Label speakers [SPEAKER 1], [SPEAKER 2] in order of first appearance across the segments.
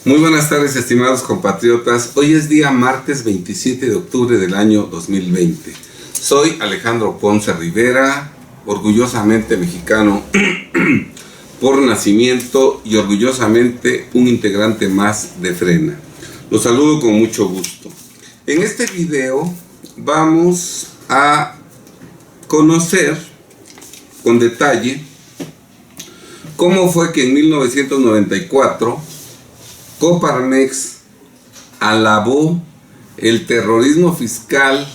[SPEAKER 1] Muy buenas tardes, estimados compatriotas. Hoy es día martes 27 de octubre del año 2020. Soy Alejandro Ponce Rivera, orgullosamente mexicano por nacimiento y orgullosamente un integrante más de Frena. Los saludo con mucho gusto. En este video vamos a conocer con detalle cómo fue que en 1994 Coparmex alabó el terrorismo fiscal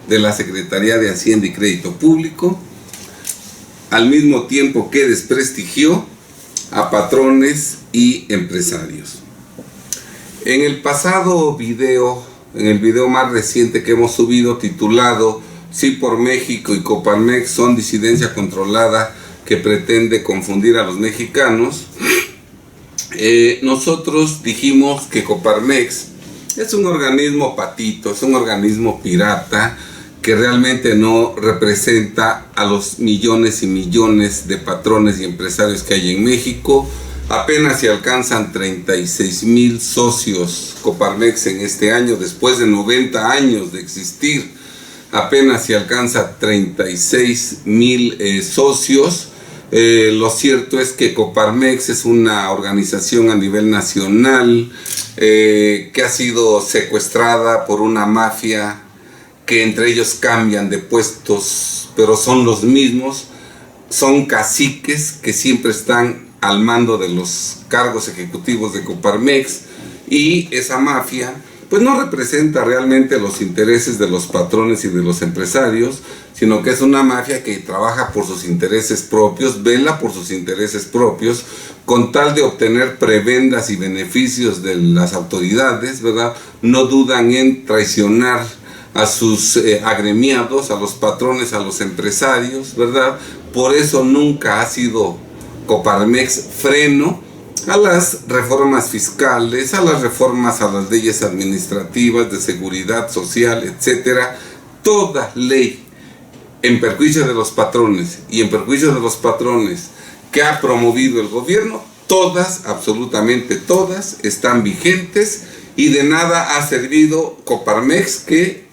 [SPEAKER 1] de la Secretaría de Hacienda y Crédito Público, al mismo tiempo que desprestigió a patrones y empresarios. En el pasado video, en el video más reciente que hemos subido, titulado Sí por México y Coparmex son disidencia controlada que pretende confundir a los mexicanos, nosotros dijimos que Coparmex es un organismo patito, es un organismo pirata que realmente no representa a los millones y millones de patrones y empresarios que hay en México. Apenas se alcanzan 36,000 socios Coparmex en este año, después de 90 años de existir. Apenas se alcanza 36,000 socios. Lo cierto es que Coparmex es una organización a nivel nacional que ha sido secuestrada por una mafia que entre ellos cambian de puestos, pero son los mismos. Son caciques que siempre están al mando de los cargos ejecutivos de Coparmex, y esa mafia pues no representa realmente los intereses de los patrones y de los empresarios, sino que es una mafia que trabaja por sus intereses propios, vela por sus intereses propios, con tal de obtener prebendas y beneficios de las autoridades, ¿verdad? No dudan en traicionar a sus agremiados, a los patrones, a los empresarios, ¿verdad? Por eso nunca ha sido Coparmex freno a las reformas fiscales, a las reformas a las leyes administrativas, de seguridad social, etcétera. Toda ley en perjuicio de los patrones y en perjuicio de los patrones que ha promovido el gobierno, todas, absolutamente todas, están vigentes, y de nada ha servido Coparmex, que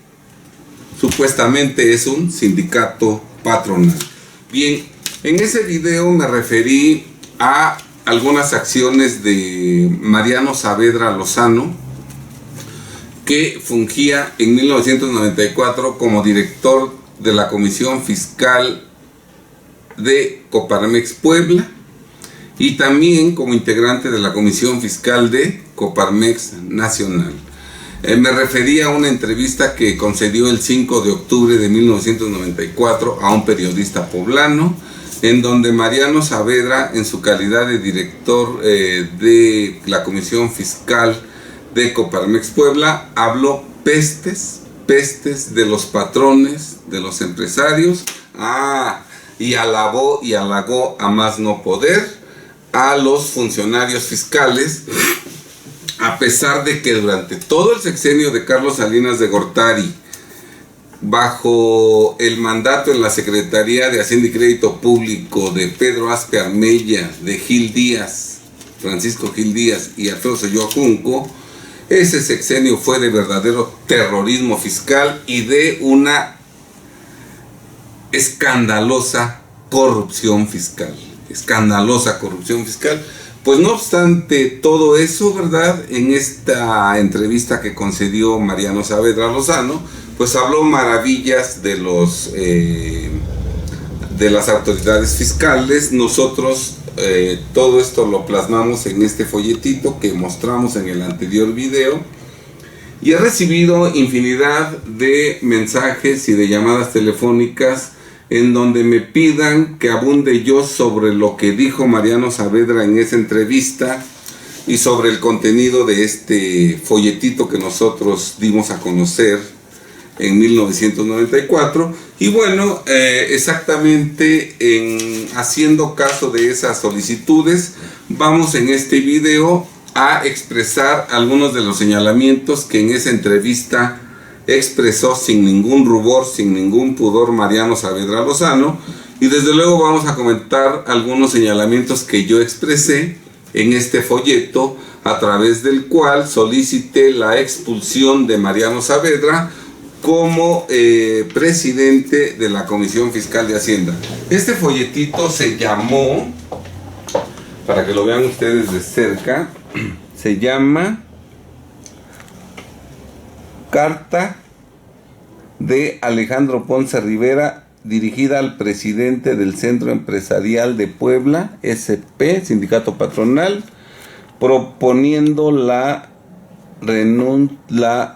[SPEAKER 1] supuestamente es un sindicato patronal. Bien, en ese video me referí a algunas acciones de Mariano Saavedra Lozano, que fungía en 1994 como director de la Comisión Fiscal de Coparmex Puebla y también como integrante de la Comisión Fiscal de Coparmex Nacional. Me refería a una entrevista que concedió el 5 de octubre de 1994 a un periodista poblano, en donde Mariano Saavedra, en su calidad de director de la Comisión Fiscal de Coparmex Puebla, habló pestes de los patrones, de los empresarios, y alabó y halagó a más no poder a los funcionarios fiscales, a pesar de que durante todo el sexenio de Carlos Salinas de Gortari, bajo el mandato en la Secretaría de Hacienda y Crédito Público de Pedro Aspe Armella, de Gil Díaz, Francisco Gil Díaz y Alfredo Sello Junco, ese sexenio fue de verdadero terrorismo fiscal y de una escandalosa corrupción fiscal. Pues no obstante todo eso, ¿verdad? En esta entrevista que concedió Mariano Saavedra Lozano, pues habló maravillas de las autoridades fiscales. Nosotros todo esto lo plasmamos en este folletito que mostramos en el anterior video, y he recibido infinidad de mensajes y de llamadas telefónicas en donde me pidan que abunde yo sobre lo que dijo Mariano Saavedra en esa entrevista y sobre el contenido de este folletito que nosotros dimos a conocer en 1994. Y bueno, exactamente haciendo caso de esas solicitudes, vamos en este video a expresar algunos de los señalamientos que en esa entrevista expresó sin ningún rubor, sin ningún pudor Mariano Saavedra Lozano, y desde luego vamos a comentar algunos señalamientos que yo expresé en este folleto a través del cual solicité la expulsión de Mariano Saavedra como presidente de la Comisión Fiscal de Hacienda. Este folletito se llamó, para que lo vean ustedes de cerca, se llama Carta de Alejandro Ponce Rivera, dirigida al presidente del Centro Empresarial de Puebla, SP, Sindicato Patronal, proponiendo la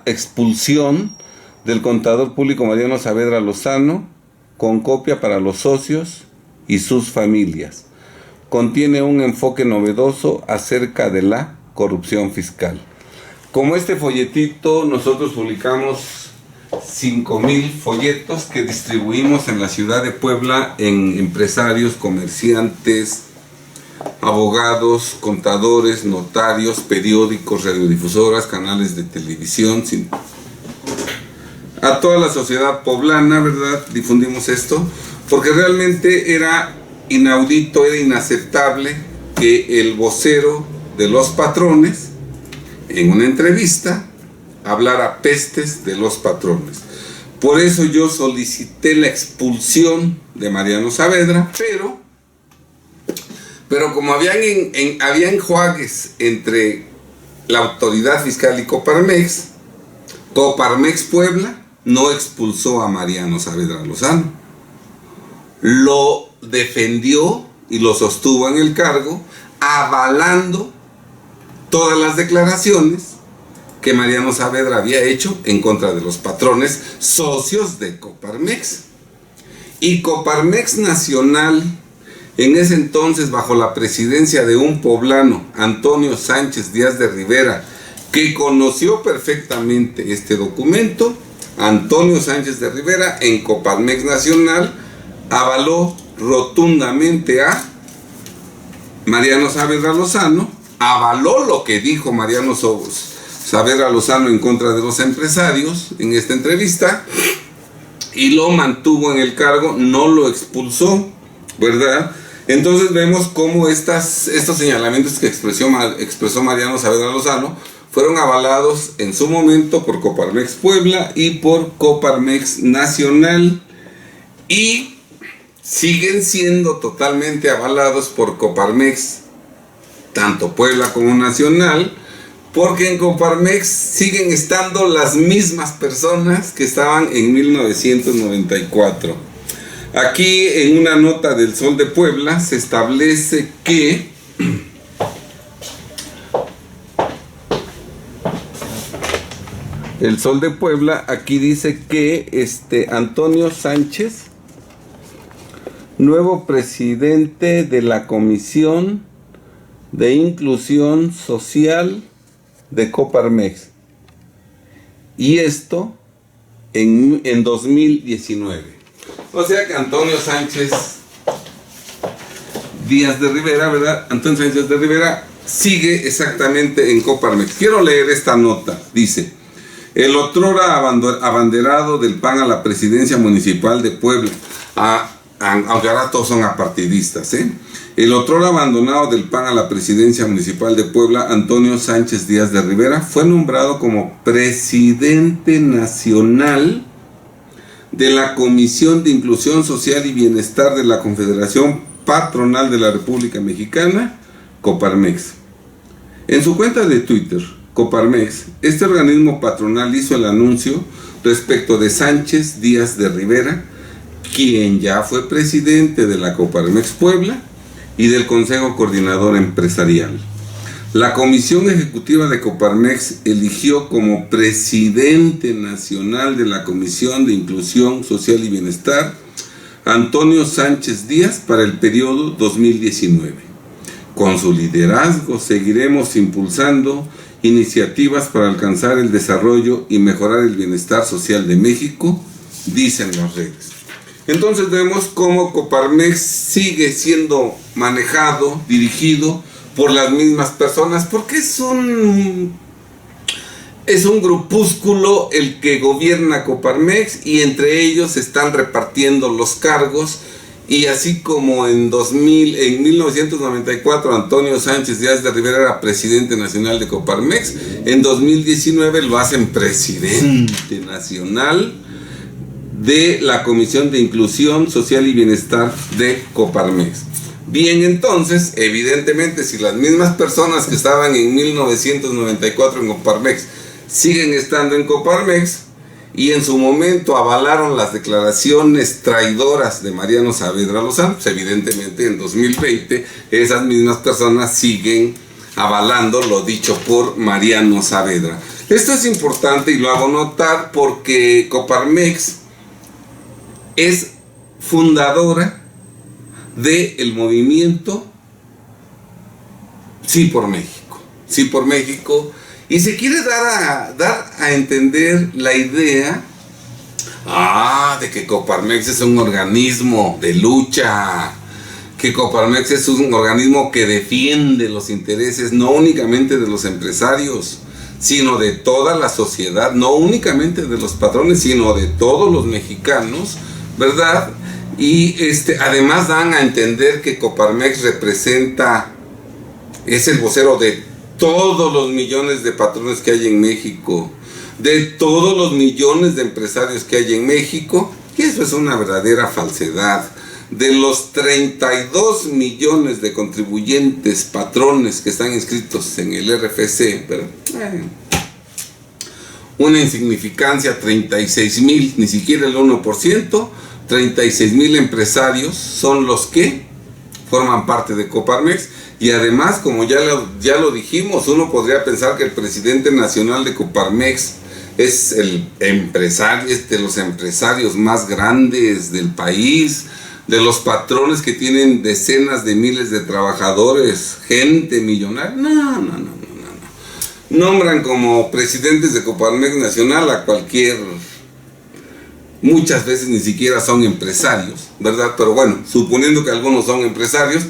[SPEAKER 1] expulsión del contador público Mariano Saavedra Lozano, con copia para los socios y sus familias. Contiene un enfoque novedoso acerca de la corrupción fiscal. Como este folletito, nosotros publicamos 5,000 folletos que distribuimos en la ciudad de Puebla en empresarios, comerciantes, abogados, contadores, notarios, periódicos, radiodifusoras, canales de televisión, a toda la sociedad poblana, ¿verdad? Difundimos esto porque realmente era inaudito, era inaceptable que el vocero de los patrones en una entrevista hablara pestes de los patrones. Por eso yo solicité la expulsión de Mariano Saavedra, pero como había enjuagues entre la autoridad fiscal y Coparmex, Coparmex Puebla no expulsó a Mariano Saavedra Lozano. Lo defendió y lo sostuvo en el cargo, avalando todas las declaraciones que Mariano Saavedra había hecho en contra de los patrones socios de Coparmex. Y Coparmex Nacional, en ese entonces bajo la presidencia de un poblano, Antonio Sánchez Díaz de Rivera, que conoció perfectamente este documento, Antonio Sánchez de Rivera en Coparmex Nacional avaló rotundamente a Mariano Saavedra Lozano, avaló lo que dijo Mariano Saavedra Lozano en contra de los empresarios en esta entrevista y lo mantuvo en el cargo, no lo expulsó, ¿verdad? Entonces vemos cómo estos señalamientos que expresó Mariano Saavedra Lozano fueron avalados en su momento por Coparmex Puebla y por Coparmex Nacional, y siguen siendo totalmente avalados por Coparmex, tanto Puebla como Nacional, porque en Coparmex siguen estando las mismas personas que estaban en 1994. Aquí en una nota del Sol de Puebla se establece que el Sol de Puebla aquí dice que Antonio Sánchez, nuevo presidente de la Comisión de Inclusión Social de Coparmex, y esto en 2019. O sea que Antonio Sánchez Díaz de Rivera, ¿verdad? Antonio Sánchez de Rivera sigue exactamente en Coparmex. Quiero leer esta nota. Dice: el otrora abanderado del PAN a la presidencia municipal de Puebla, aunque ahora todos son apartidistas, el otrora abandonado del PAN a la presidencia municipal de Puebla, Antonio Sánchez Díaz de Rivera, fue nombrado como presidente nacional de la Comisión de Inclusión Social y Bienestar de la Confederación Patronal de la República Mexicana, Coparmex. En su cuenta de Twitter, Coparmex, este organismo patronal hizo el anuncio respecto de Sánchez Díaz de Rivera, quien ya fue presidente de la Coparmex Puebla y del Consejo Coordinador Empresarial. La Comisión Ejecutiva de Coparmex eligió como presidente nacional de la Comisión de Inclusión Social y Bienestar a Antonio Sánchez Díaz para el periodo 2019. Con su liderazgo seguiremos impulsando iniciativas para alcanzar el desarrollo y mejorar el bienestar social de México, dicen las redes. Entonces vemos cómo Coparmex sigue siendo manejado, dirigido por las mismas personas, porque es un grupúsculo el que gobierna Coparmex, y entre ellos se están repartiendo los cargos Y así como en 1994 Antonio Sánchez Díaz de Rivera era presidente nacional de Coparmex, en 2019 lo hacen presidente nacional de la Comisión de Inclusión Social y Bienestar de Coparmex. Bien, entonces, evidentemente, si las mismas personas que estaban en 1994 en Coparmex siguen estando en Coparmex, y en su momento avalaron las declaraciones traidoras de Mariano Saavedra Lozano, pues evidentemente en 2020 esas mismas personas siguen avalando lo dicho por Mariano Saavedra. Esto es importante y lo hago notar porque Coparmex es fundadora del movimiento Sí por México. Sí por México. Y se quiere dar a entender la idea de que Coparmex es un organismo de lucha, que Coparmex es un organismo que defiende los intereses no únicamente de los empresarios, sino de toda la sociedad, no únicamente de los patrones, sino de todos los mexicanos, ¿verdad? Y además dan a entender que Coparmex es el vocero de todos los millones de patrones que hay en México, de todos los millones de empresarios que hay en México, y eso es una verdadera falsedad. De los 32 millones de contribuyentes, patrones que están inscritos en el RFC, pero una insignificancia, 36,000, ni siquiera el 1%, 36,000 empresarios son los que forman parte de Coparmex. Y además, como ya lo dijimos, uno podría pensar que el presidente nacional de Coparmex es el empresario, es de los empresarios más grandes del país, de los patrones que tienen decenas de miles de trabajadores, gente millonaria. No. Nombran como presidentes de Coparmex nacional a cualquier, muchas veces ni siquiera son empresarios, ¿verdad? Pero bueno, suponiendo que algunos son empresarios,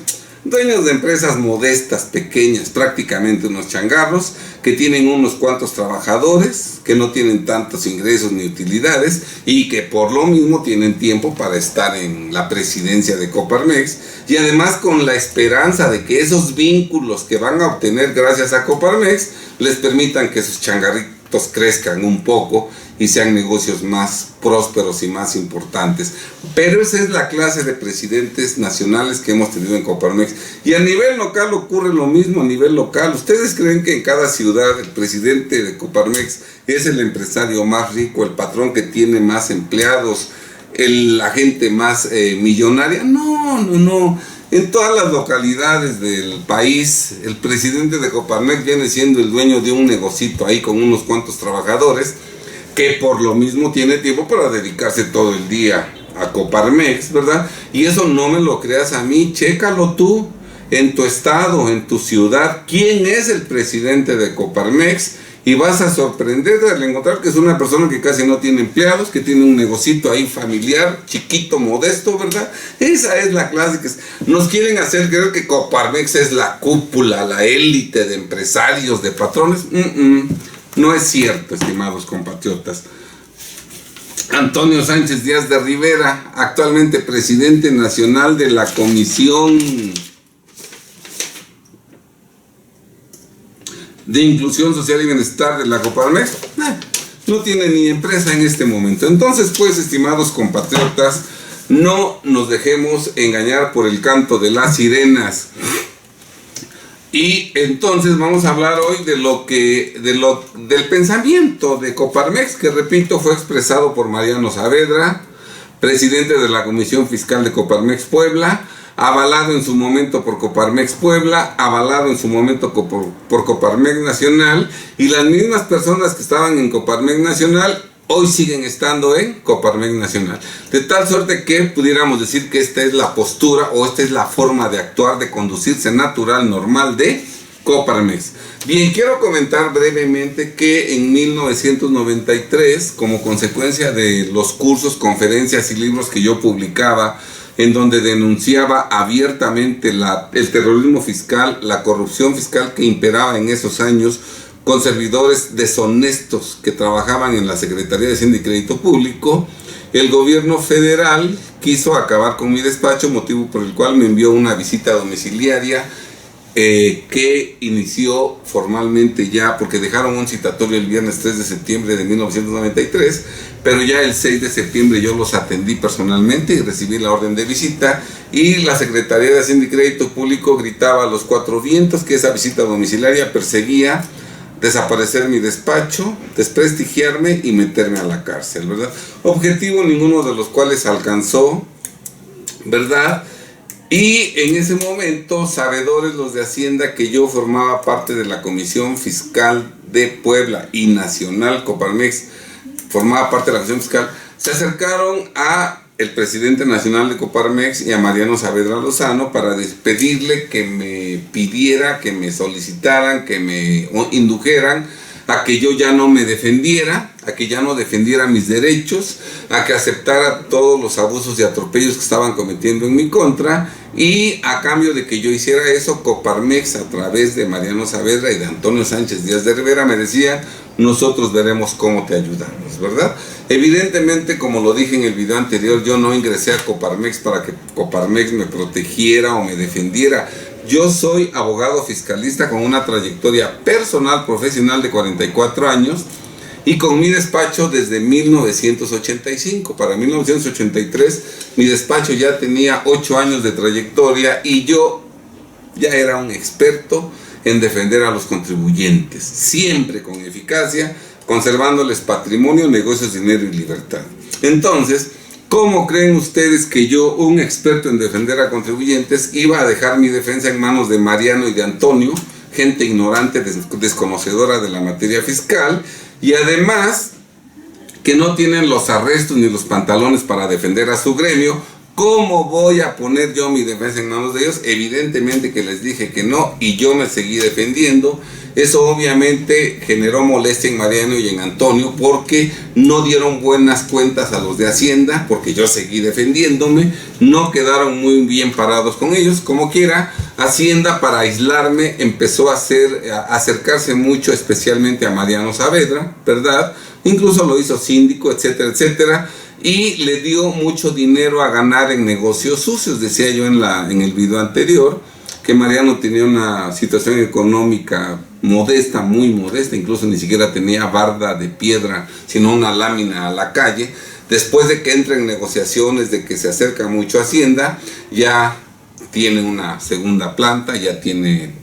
[SPEAKER 1] dueños de empresas modestas, pequeñas, prácticamente unos changarros, que tienen unos cuantos trabajadores, que no tienen tantos ingresos ni utilidades, y que por lo mismo tienen tiempo para estar en la presidencia de Coparmex, y además con la esperanza de que esos vínculos que van a obtener gracias a Coparmex, les permitan que sus changarritos crezcan un poco, y sean negocios más prósperos y más importantes. Pero esa es la clase de presidentes nacionales que hemos tenido en Coparmex. Y a nivel local ocurre lo mismo. A nivel local, ¿ustedes creen que en cada ciudad el presidente de Coparmex es el empresario más rico, el patrón que tiene más empleados, la gente más millonaria? No. En todas las localidades del país, el presidente de Coparmex viene siendo el dueño de un negocito ahí con unos cuantos trabajadores, que por lo mismo tiene tiempo para dedicarse todo el día a Coparmex, ¿verdad? Y eso no me lo creas a mí, chécalo tú, en tu estado, en tu ciudad, quién es el presidente de Coparmex, y vas a sorprenderte al encontrar que es una persona que casi no tiene empleados, que tiene un negocito ahí familiar, chiquito, modesto, ¿verdad? Esa es la clase que nos quieren hacer creer que Coparmex es la cúpula, la élite de empresarios, de patrones. No es cierto, estimados compatriotas. Antonio Sánchez Díaz de Rivera, actualmente presidente nacional de la Comisión de Inclusión Social y Bienestar de la Coparmex, no tiene ni empresa en este momento. Entonces, pues, estimados compatriotas, no nos dejemos engañar por el canto de las sirenas. Y entonces vamos a hablar hoy del pensamiento de Coparmex, que repito, fue expresado por Mariano Saavedra, presidente de la Comisión Fiscal de Coparmex Puebla, avalado en su momento por Coparmex Puebla, avalado en su momento por Coparmex Nacional, y las mismas personas que estaban en Coparmex Nacional hoy siguen estando en Coparmex Nacional. De tal suerte que pudiéramos decir que esta es la postura o esta es la forma de actuar, de conducirse natural, normal de Coparmex. Bien, quiero comentar brevemente que en 1993, como consecuencia de los cursos, conferencias y libros que yo publicaba, en donde denunciaba abiertamente el terrorismo fiscal, la corrupción fiscal que imperaba en esos años, con servidores deshonestos que trabajaban en la Secretaría de Hacienda y Crédito Público, el gobierno federal quiso acabar con mi despacho, motivo por el cual me envió una visita domiciliaria que inició formalmente ya, porque dejaron un citatorio el viernes 3 de septiembre de 1993, pero ya el 6 de septiembre yo los atendí personalmente y recibí la orden de visita, y la Secretaría de Hacienda y Crédito Público gritaba a los cuatro vientos que esa visita domiciliaria perseguía desaparecer mi despacho, desprestigiarme y meterme a la cárcel, ¿verdad? Objetivo ninguno de los cuales alcanzó, ¿verdad? Y en ese momento, sabedores los de Hacienda que yo formaba parte de la Comisión Fiscal de Puebla y Nacional, Coparmex formaba parte de la Comisión Fiscal, se acercaron a el presidente nacional de Coparmex y a Mariano Saavedra Lozano para pedirle que me pidiera, que me solicitaran, que me indujeran a que yo ya no me defendiera, a que ya no defendiera mis derechos, a que aceptara todos los abusos y atropellos que estaban cometiendo en mi contra, y a cambio de que yo hiciera eso, Coparmex, a través de Mariano Saavedra y de Antonio Sánchez Díaz de Rivera, me decía: nosotros veremos cómo te ayudamos, ¿verdad? Evidentemente, como lo dije en el video anterior, yo no ingresé a Coparmex para que Coparmex me protegiera o me defendiera. Yo soy abogado fiscalista con una trayectoria personal profesional de 44 años y con mi despacho desde 1985. Para 1983 mi despacho ya tenía 8 años de trayectoria y yo ya era un experto en defender a los contribuyentes, siempre con eficacia, conservándoles patrimonio, negocios, dinero y libertad. Entonces, ¿cómo creen ustedes que yo, un experto en defender a contribuyentes, iba a dejar mi defensa en manos de Mariano y de Antonio, gente ignorante, desconocedora de la materia fiscal, y además que no tienen los arrestos ni los pantalones para defender a su gremio? ¿Cómo voy a poner yo mi defensa en manos de ellos? Evidentemente que les dije que no, y yo me seguí defendiendo. Eso obviamente generó molestia en Mariano y en Antonio, porque no dieron buenas cuentas a los de Hacienda, porque yo seguí defendiéndome. No quedaron muy bien parados con ellos. Como quiera, Hacienda, para aislarme, empezó a acercarse mucho, especialmente a Mariano Saavedra, ¿verdad? Incluso lo hizo síndico, etcétera, etcétera. Y le dio mucho dinero a ganar en negocios sucios. Decía yo en el video anterior que Mariano tenía una situación económica modesta, muy modesta, incluso ni siquiera tenía barda de piedra, sino una lámina a la calle. Después de que entra en negociaciones, de que se acerca mucho a Hacienda, ya tiene una segunda planta, ya tiene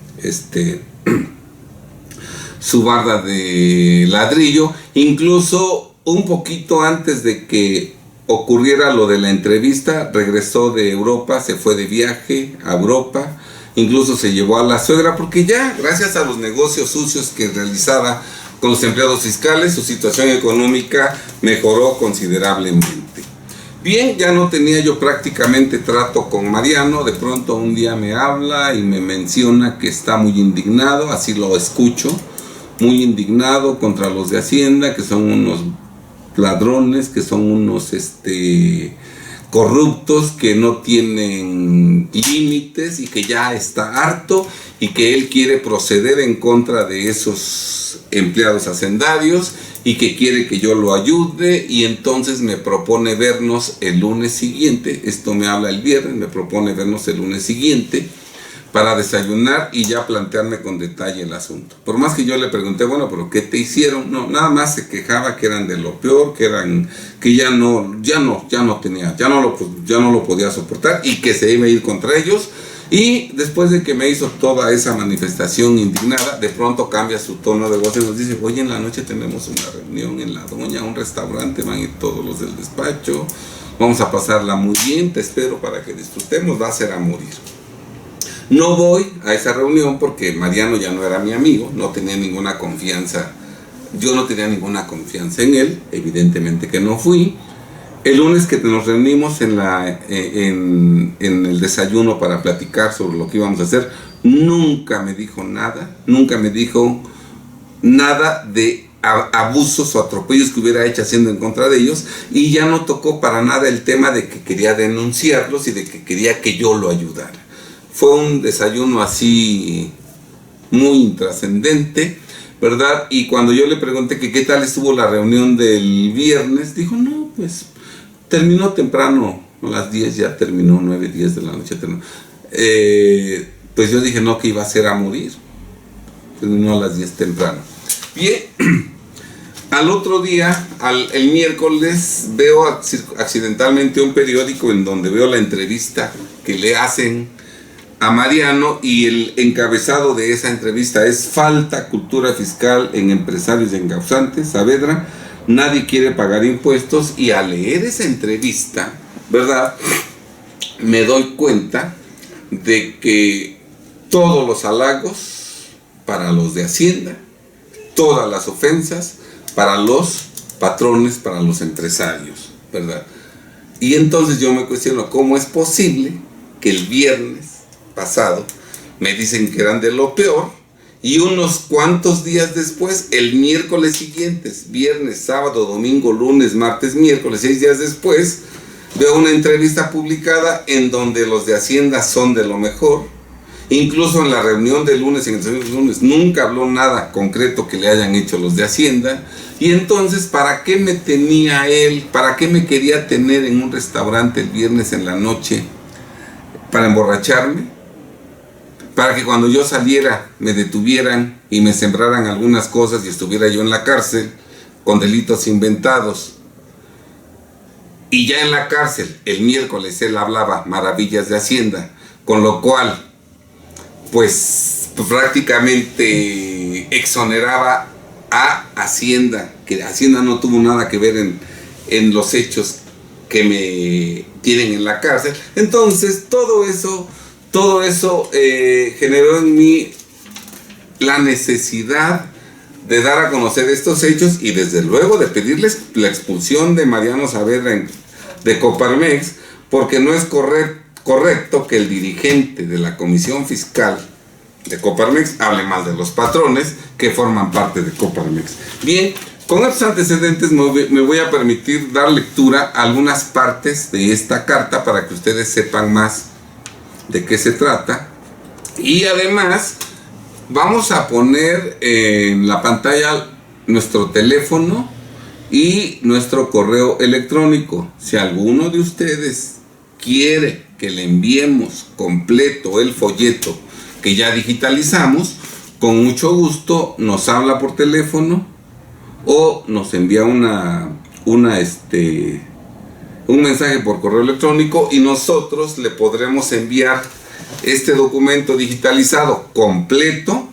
[SPEAKER 1] su barda de ladrillo. Incluso un poquito antes de que ocurriera lo de la entrevista, regresó de Europa, se fue de viaje a Europa, incluso se llevó a la suegra, porque ya, gracias a los negocios sucios que realizaba con los empleados fiscales, su situación económica mejoró considerablemente. Bien, ya no tenía yo prácticamente trato con Mariano. De pronto un día me habla y me menciona que está muy indignado, así lo escucho, muy indignado contra los de Hacienda, que son unos ladrones, que son unos corruptos, que no tienen límites y que ya está harto y que él quiere proceder en contra de esos empleados hacendarios y que quiere que yo lo ayude, y entonces me propone vernos el lunes siguiente. Esto me habla el viernes, me propone vernos el lunes siguiente para desayunar y ya plantearme con detalle el asunto. Por más que yo le pregunté, bueno, pero ¿qué te hicieron? No, nada más se quejaba que eran de lo peor, que ya no lo podía soportar y que se iba a ir contra ellos. Y después de que me hizo toda esa manifestación indignada, de pronto cambia su tono de voz y nos dice: oye, en la noche tenemos una reunión en La Doña, un restaurante, van a ir todos los del despacho, vamos a pasarla muy bien, te espero para que disfrutemos, va a ser a morir. No voy a esa reunión porque Mariano ya no era mi amigo, no tenía ninguna confianza, yo no tenía ninguna confianza en él, evidentemente que no fui. El lunes que nos reunimos en el desayuno para platicar sobre lo que íbamos a hacer, nunca me dijo nada de abusos o atropellos que hubiera hecho Hacienda en contra de ellos, y ya no tocó para nada el tema de que quería denunciarlos y de que quería que yo lo ayudara. Fue un desayuno así muy intrascendente, ¿verdad? Y cuando yo le pregunté que qué tal estuvo la reunión del viernes, dijo: no, pues terminó temprano, a las 10 ya terminó, 9, 10 de la noche terminó. Pues yo dije no, que iba a ser a morir. Terminó a las 10 temprano. Bien, al otro día, el miércoles, veo accidentalmente un periódico en donde veo la entrevista que le hacen a Mariano, y el encabezado de esa entrevista es: falta cultura fiscal en empresarios y encausantes, Saavedra, nadie quiere pagar impuestos. Y al leer esa entrevista, ¿verdad?, me doy cuenta de que todos los halagos para los de Hacienda, todas las ofensas para los patrones, para los empresarios, ¿verdad? Y entonces yo me cuestiono, ¿cómo es posible que el viernes pasado me dicen que eran de lo peor, y unos cuantos días después, el miércoles siguiente, viernes, sábado, domingo, lunes, martes, miércoles, 6 días después, veo una entrevista publicada en donde los de Hacienda son de lo mejor? Incluso en la reunión de lunes, en el señor lunes, nunca habló nada concreto que le hayan hecho los de Hacienda. Y entonces, ¿para qué me tenía él? ¿Para qué me quería tener en un restaurante el viernes en la noche? ¿Para emborracharme? ¿Para que cuando yo saliera me detuvieran y me sembraran algunas cosas y estuviera yo en la cárcel con delitos inventados? Y ya en la cárcel, el miércoles, él hablaba maravillas de Hacienda, con lo cual pues prácticamente exoneraba a Hacienda, que Hacienda no tuvo nada que ver en los hechos que me tienen en la cárcel. Entonces todo eso generó en mí la necesidad de dar a conocer estos hechos, y desde luego de pedirles la expulsión de Mariano Saavedra de Coparmex, porque no es correcto que el dirigente de la Comisión Fiscal de Coparmex hable mal de los patrones que forman parte de Coparmex. Bien, con estos antecedentes me voy a permitir dar lectura a algunas partes de esta carta para que ustedes sepan más de qué se trata. Y además vamos a poner en la pantalla nuestro teléfono y nuestro correo electrónico. Si alguno de ustedes quiere que le enviemos completo el folleto que ya digitalizamos, con mucho gusto nos habla por teléfono o nos envía un mensaje por correo electrónico, y nosotros le podremos enviar este documento digitalizado completo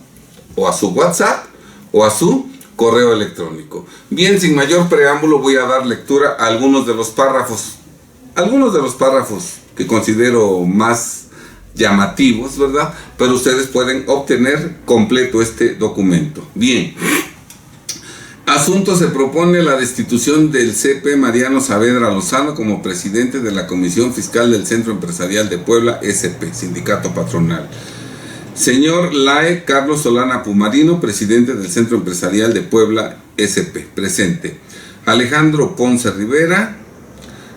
[SPEAKER 1] o a su WhatsApp o a su correo electrónico. Bien, sin mayor preámbulo voy a dar lectura a algunos de los párrafos que considero más llamativos, ¿verdad? Pero ustedes pueden obtener completo este documento. Bien. Asunto: se propone la destitución del CP Mariano Saavedra Lozano como presidente de la Comisión Fiscal del Centro Empresarial de Puebla, SP, Sindicato Patronal. Señor Lae Carlos Solana Pumarino, presidente del Centro Empresarial de Puebla, SP, presente. Alejandro Ponce Rivera,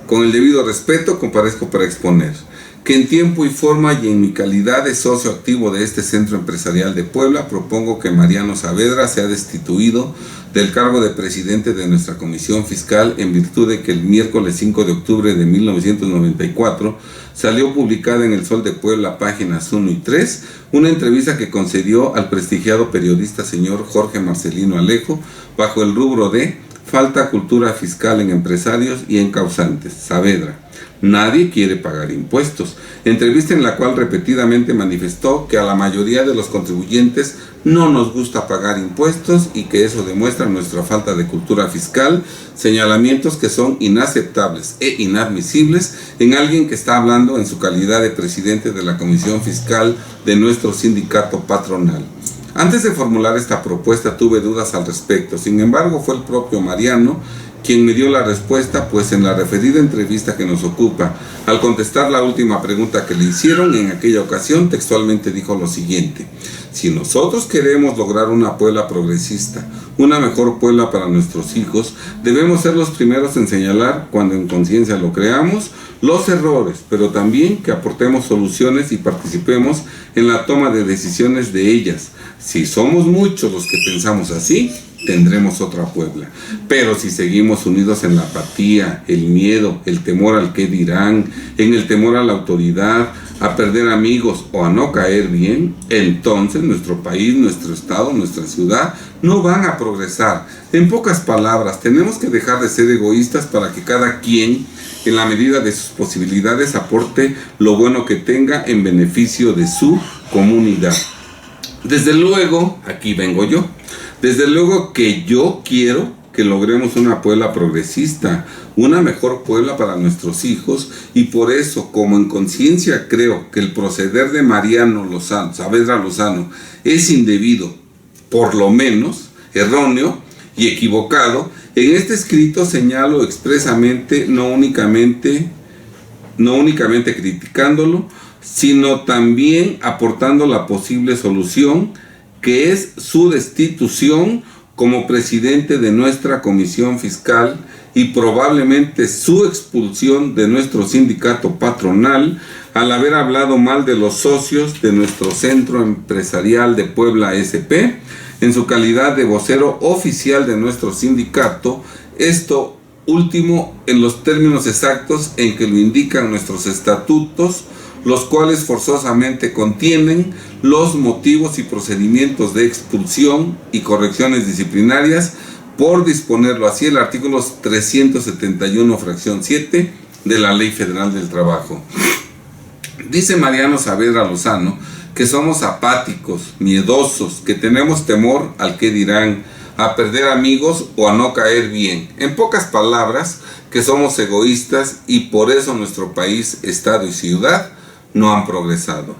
[SPEAKER 1] con el debido respeto, comparezco para exponer que en tiempo y forma y en mi calidad de socio activo de este Centro Empresarial de Puebla, propongo que Mariano Saavedra sea destituido del cargo de presidente de nuestra Comisión Fiscal, en virtud de que el miércoles 5 de octubre de 1994 salió publicada en El Sol de Puebla, páginas 1 y 3, una entrevista que concedió al prestigiado periodista señor Jorge Marcelino Alejo, bajo el rubro de falta cultura fiscal en empresarios y encausantes, Saavedra. Nadie quiere pagar impuestos. Entrevista en la cual repetidamente manifestó que a la mayoría de los contribuyentes no nos gusta pagar impuestos y que eso demuestra nuestra falta de cultura fiscal, señalamientos que son inaceptables e inadmisibles en alguien que está hablando en su calidad de presidente de la Comisión Fiscal de nuestro sindicato patronal. Antes de formular esta propuesta tuve dudas al respecto, sin embargo fue el propio Mariano quien me dio la respuesta, pues en la referida entrevista que nos ocupa, al contestar la última pregunta que le hicieron en aquella ocasión, textualmente dijo lo siguiente: si nosotros queremos lograr una Puebla progresista, una mejor Puebla para nuestros hijos, debemos ser los primeros en señalar, cuando en conciencia lo creamos, los errores, pero también que aportemos soluciones y participemos en la toma de decisiones de ellas. Si somos muchos los que pensamos así, tendremos otra Puebla. Pero si seguimos unidos en la apatía, el miedo, el temor al qué dirán, en el temor a la autoridad, a perder amigos o a no caer bien, entonces nuestro país, nuestro estado, nuestra ciudad no van a progresar. En pocas palabras, tenemos que dejar de ser egoístas para que cada quien, en la medida de sus posibilidades, aporte lo bueno que tenga en beneficio de su comunidad. Desde luego, aquí vengo yo. Desde luego que yo quiero que logremos una Puebla progresista, una mejor Puebla para nuestros hijos, y por eso, como en conciencia creo que el proceder de Mariano Saavedra Lozano es indebido, por lo menos erróneo y equivocado, en este escrito señalo expresamente, no únicamente criticándolo, sino también aportando la posible solución, que es su destitución como presidente de nuestra comisión fiscal y probablemente su expulsión de nuestro sindicato patronal al haber hablado mal de los socios de nuestro Centro Empresarial de Puebla SP en su calidad de vocero oficial de nuestro sindicato, esto último en los términos exactos en que lo indican nuestros estatutos, los cuales forzosamente contienen los motivos y procedimientos de expulsión y correcciones disciplinarias, por disponerlo así el artículo 371, fracción 7 de la Ley Federal del Trabajo. Dice Mariano Saavedra Lozano que somos apáticos, miedosos, que tenemos temor al qué dirán, a perder amigos o a no caer bien. En pocas palabras, que somos egoístas y por eso nuestro país, estado y ciudad no han progresado.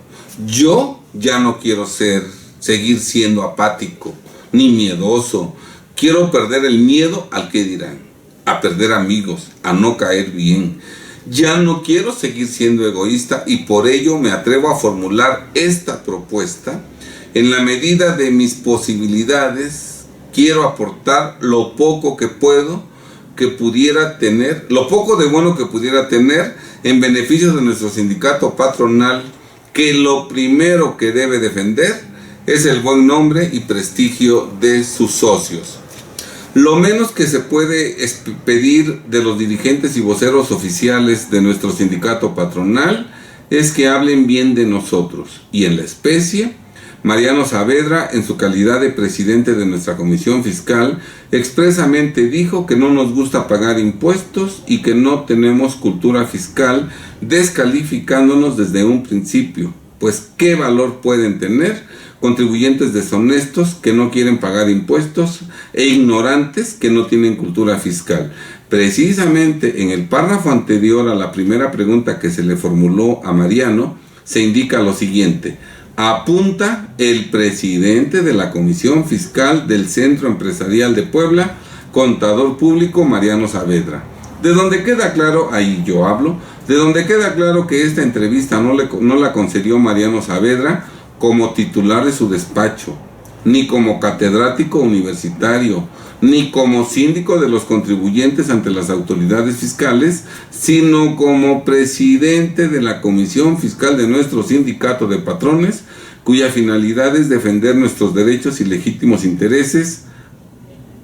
[SPEAKER 1] Yo ya no quiero seguir siendo apático ni miedoso. Quiero perder el miedo al qué dirán, a perder amigos, a no caer bien. Ya no quiero seguir siendo egoísta y por ello me atrevo a formular esta propuesta. En la medida de mis posibilidades, quiero aportar lo poco que pudiera tener, lo poco de bueno que pudiera tener en beneficio de nuestro sindicato patronal, que lo primero que debe defender es el buen nombre y prestigio de sus socios. Lo menos que se puede pedir de los dirigentes y voceros oficiales de nuestro sindicato patronal es que hablen bien de nosotros, y en la especie, Mariano Saavedra, en su calidad de presidente de nuestra comisión fiscal, expresamente dijo que no nos gusta pagar impuestos y que no tenemos cultura fiscal, descalificándonos desde un principio. Pues, ¿qué valor pueden tener contribuyentes deshonestos que no quieren pagar impuestos e ignorantes que no tienen cultura fiscal? Precisamente en el párrafo anterior a la primera pregunta que se le formuló a Mariano, se indica lo siguiente: apunta el presidente de la Comisión Fiscal del Centro Empresarial de Puebla, contador público Mariano Saavedra. De donde queda claro, ahí yo hablo, de donde queda claro que esta entrevista no la concedió Mariano Saavedra como titular de su despacho, ni como catedrático universitario, ni como síndico de los contribuyentes ante las autoridades fiscales, sino como presidente de la Comisión Fiscal de nuestro sindicato de patrones, cuya finalidad es defender nuestros derechos y legítimos intereses.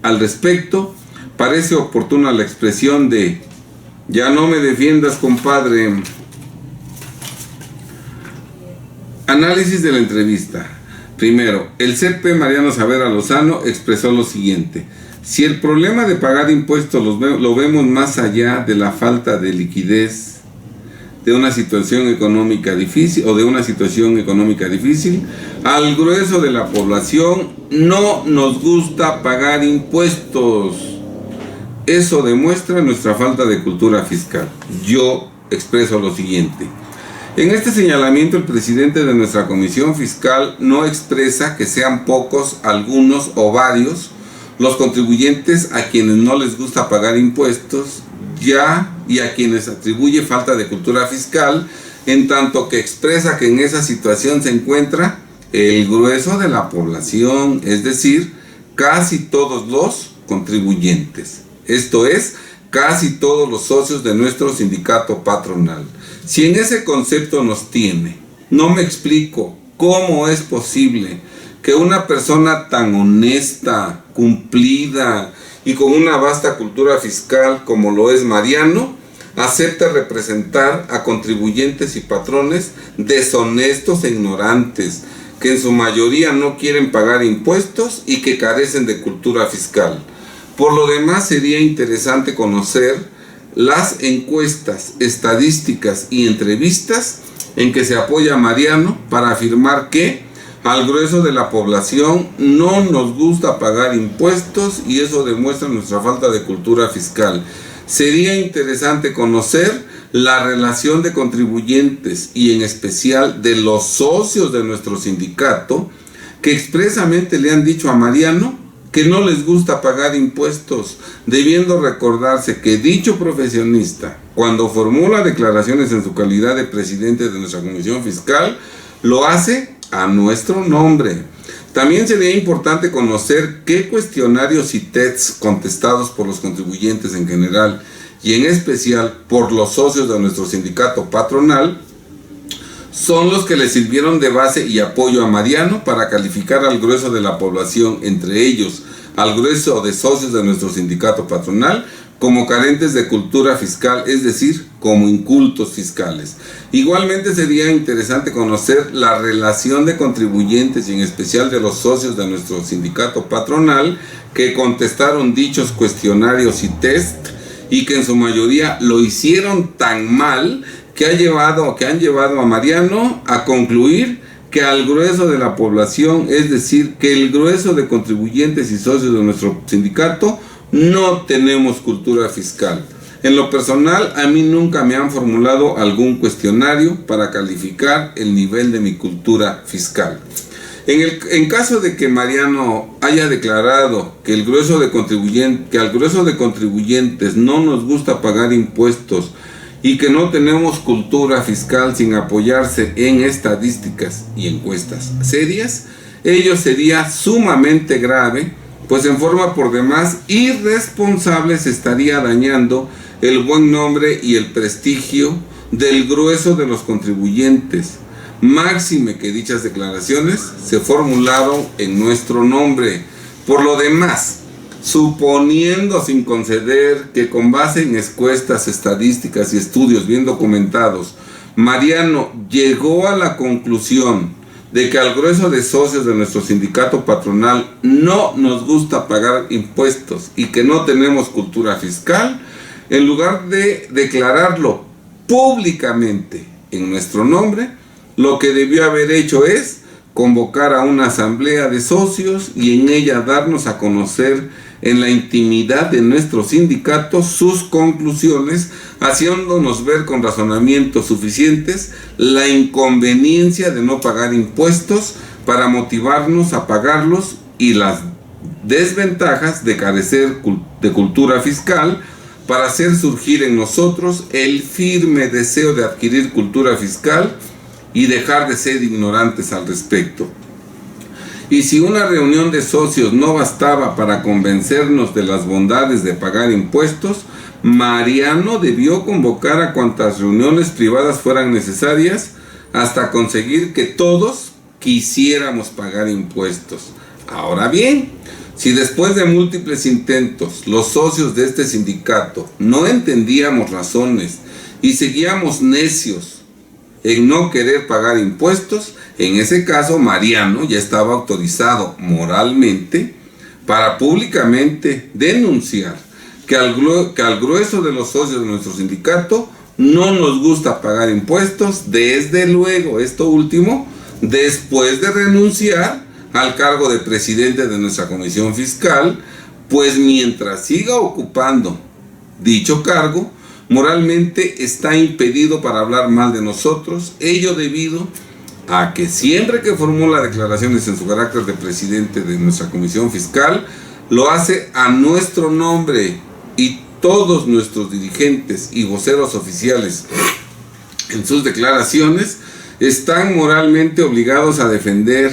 [SPEAKER 1] Al respecto, parece oportuna la expresión de: ya no me defiendas, compadre. Análisis de la entrevista. Primero, el CP Mariano Saavedra Lozano expresó lo siguiente: si el problema de pagar impuestos lo vemos más allá de la falta de liquidez, de una situación económica difícil al grueso de la población no nos gusta pagar impuestos. Eso demuestra nuestra falta de cultura fiscal. Yo expreso lo siguiente: en este señalamiento, el presidente de nuestra comisión fiscal no expresa que sean pocos, algunos o varios los contribuyentes a quienes no les gusta pagar impuestos y a quienes atribuye falta de cultura fiscal, en tanto que expresa que en esa situación se encuentra el grueso de la población, es decir, casi todos los contribuyentes. Esto es, casi todos los socios de nuestro sindicato patronal. Si en ese concepto nos tiene, no me explico cómo es posible que una persona tan honesta, cumplida y con una vasta cultura fiscal como lo es Mariano, acepta representar a contribuyentes y patrones deshonestos e ignorantes, que en su mayoría no quieren pagar impuestos y que carecen de cultura fiscal. Por lo demás, sería interesante conocer las encuestas, estadísticas y entrevistas en que se apoya a Mariano para afirmar que al grueso de la población no nos gusta pagar impuestos y eso demuestra nuestra falta de cultura fiscal. Sería interesante conocer la relación de contribuyentes y en especial de los socios de nuestro sindicato que expresamente le han dicho a Mariano que no les gusta pagar impuestos, debiendo recordarse que dicho profesionista, cuando formula declaraciones en su calidad de presidente de nuestra Comisión Fiscal, lo hace a nuestro nombre. También sería importante conocer qué cuestionarios y tests contestados por los contribuyentes en general y en especial por los socios de nuestro sindicato patronal son los que le sirvieron de base y apoyo a Mariano para calificar al grueso de la población, entre ellos al grueso de socios de nuestro sindicato patronal, como carentes de cultura fiscal, es decir, como incultos fiscales. Igualmente sería interesante conocer la relación de contribuyentes y en especial de los socios de nuestro sindicato patronal que contestaron dichos cuestionarios y test y que en su mayoría lo hicieron tan mal que han llevado a Mariano a concluir que al grueso de la población, es decir, que el grueso de contribuyentes y socios de nuestro sindicato no tenemos cultura fiscal. En lo personal, a mí nunca me han formulado algún cuestionario para calificar el nivel de mi cultura fiscal. En caso de que Mariano haya declarado que al grueso de contribuyentes no nos gusta pagar impuestos y que no tenemos cultura fiscal sin apoyarse en estadísticas y encuestas serias, ello sería sumamente grave, pues en forma por demás irresponsable se estaría dañando el buen nombre y el prestigio del grueso de los contribuyentes, máxime que dichas declaraciones se formularon en nuestro nombre. Por lo demás, suponiendo sin conceder que con base en encuestas, estadísticas y estudios bien documentados, Mariano llegó a la conclusión de que al grueso de socios de nuestro sindicato patronal no nos gusta pagar impuestos y que no tenemos cultura fiscal, en lugar de declararlo públicamente en nuestro nombre, lo que debió haber hecho es convocar a una asamblea de socios y en ella darnos a conocer en la intimidad de nuestro sindicato sus conclusiones, haciéndonos ver con razonamientos suficientes la inconveniencia de no pagar impuestos para motivarnos a pagarlos y las desventajas de carecer de cultura fiscal para hacer surgir en nosotros el firme deseo de adquirir cultura fiscal y dejar de ser ignorantes al respecto. Y si una reunión de socios no bastaba para convencernos de las bondades de pagar impuestos, Mariano debió convocar a cuantas reuniones privadas fueran necesarias hasta conseguir que todos quisiéramos pagar impuestos. Ahora bien, si después de múltiples intentos los socios de este sindicato no entendíamos razones y seguíamos necios en no querer pagar impuestos, en ese caso Mariano ya estaba autorizado moralmente para públicamente denunciar que al grueso de los socios de nuestro sindicato no nos gusta pagar impuestos, desde luego, esto último, después de renunciar al cargo de presidente de nuestra comisión fiscal, pues mientras siga ocupando dicho cargo, moralmente está impedido para hablar mal de nosotros, ello debido a que siempre que formula declaraciones en su carácter de presidente de nuestra comisión fiscal, lo hace a nuestro nombre y todos nuestros dirigentes y voceros oficiales en sus declaraciones están moralmente obligados a defender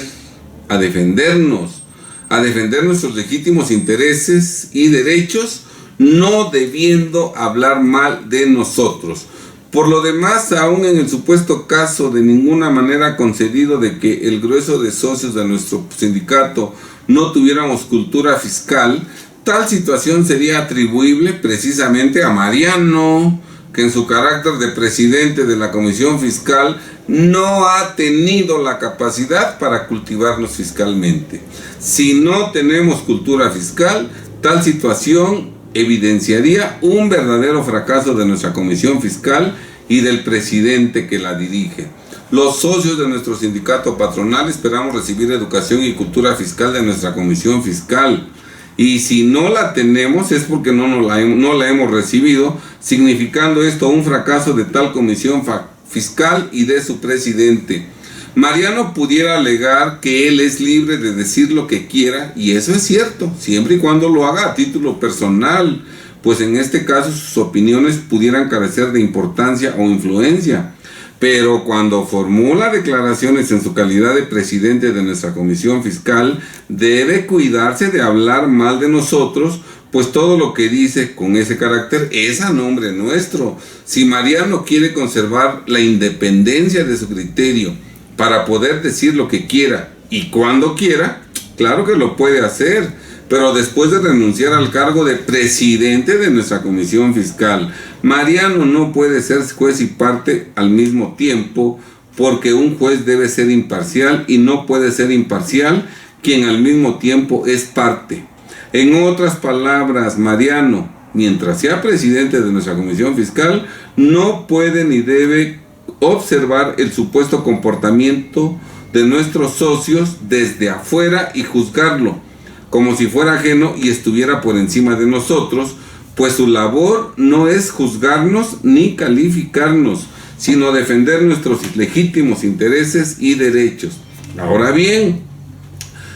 [SPEAKER 1] nuestros legítimos intereses y derechos, no debiendo hablar mal de nosotros. Por lo demás, aún en el supuesto caso de ninguna manera concedido de que el grueso de socios de nuestro sindicato no tuviéramos cultura fiscal, tal situación sería atribuible precisamente a Mariano, que en su carácter de presidente de la Comisión Fiscal no ha tenido la capacidad para cultivarnos fiscalmente. Si no tenemos cultura fiscal, tal situación evidenciaría un verdadero fracaso de nuestra Comisión Fiscal y del presidente que la dirige. Los socios de nuestro sindicato patronal esperamos recibir educación y cultura fiscal de nuestra Comisión Fiscal. Y si no la tenemos es porque no la hemos recibido, significando esto un fracaso de tal comisión fiscal y de su presidente. Mariano pudiera alegar que él es libre de decir lo que quiera, y eso es cierto, siempre y cuando lo haga a título personal, pues en este caso sus opiniones pudieran carecer de importancia o influencia. Pero cuando formula declaraciones en su calidad de presidente de nuestra Comisión Fiscal, debe cuidarse de hablar mal de nosotros, pues todo lo que dice con ese carácter es a nombre nuestro. Si Mariano quiere conservar la independencia de su criterio para poder decir lo que quiera y cuando quiera, claro que lo puede hacer, pero después de renunciar al cargo de presidente de nuestra Comisión Fiscal. Mariano no puede ser juez y parte al mismo tiempo, porque un juez debe ser imparcial y no puede ser imparcial quien al mismo tiempo es parte. En otras palabras, Mariano, mientras sea presidente de nuestra Comisión Fiscal, no puede ni debe observar el supuesto comportamiento de nuestros socios desde afuera y juzgarlo como si fuera ajeno y estuviera por encima de nosotros, pues su labor no es juzgarnos ni calificarnos, sino defender nuestros legítimos intereses y derechos. Ahora bien,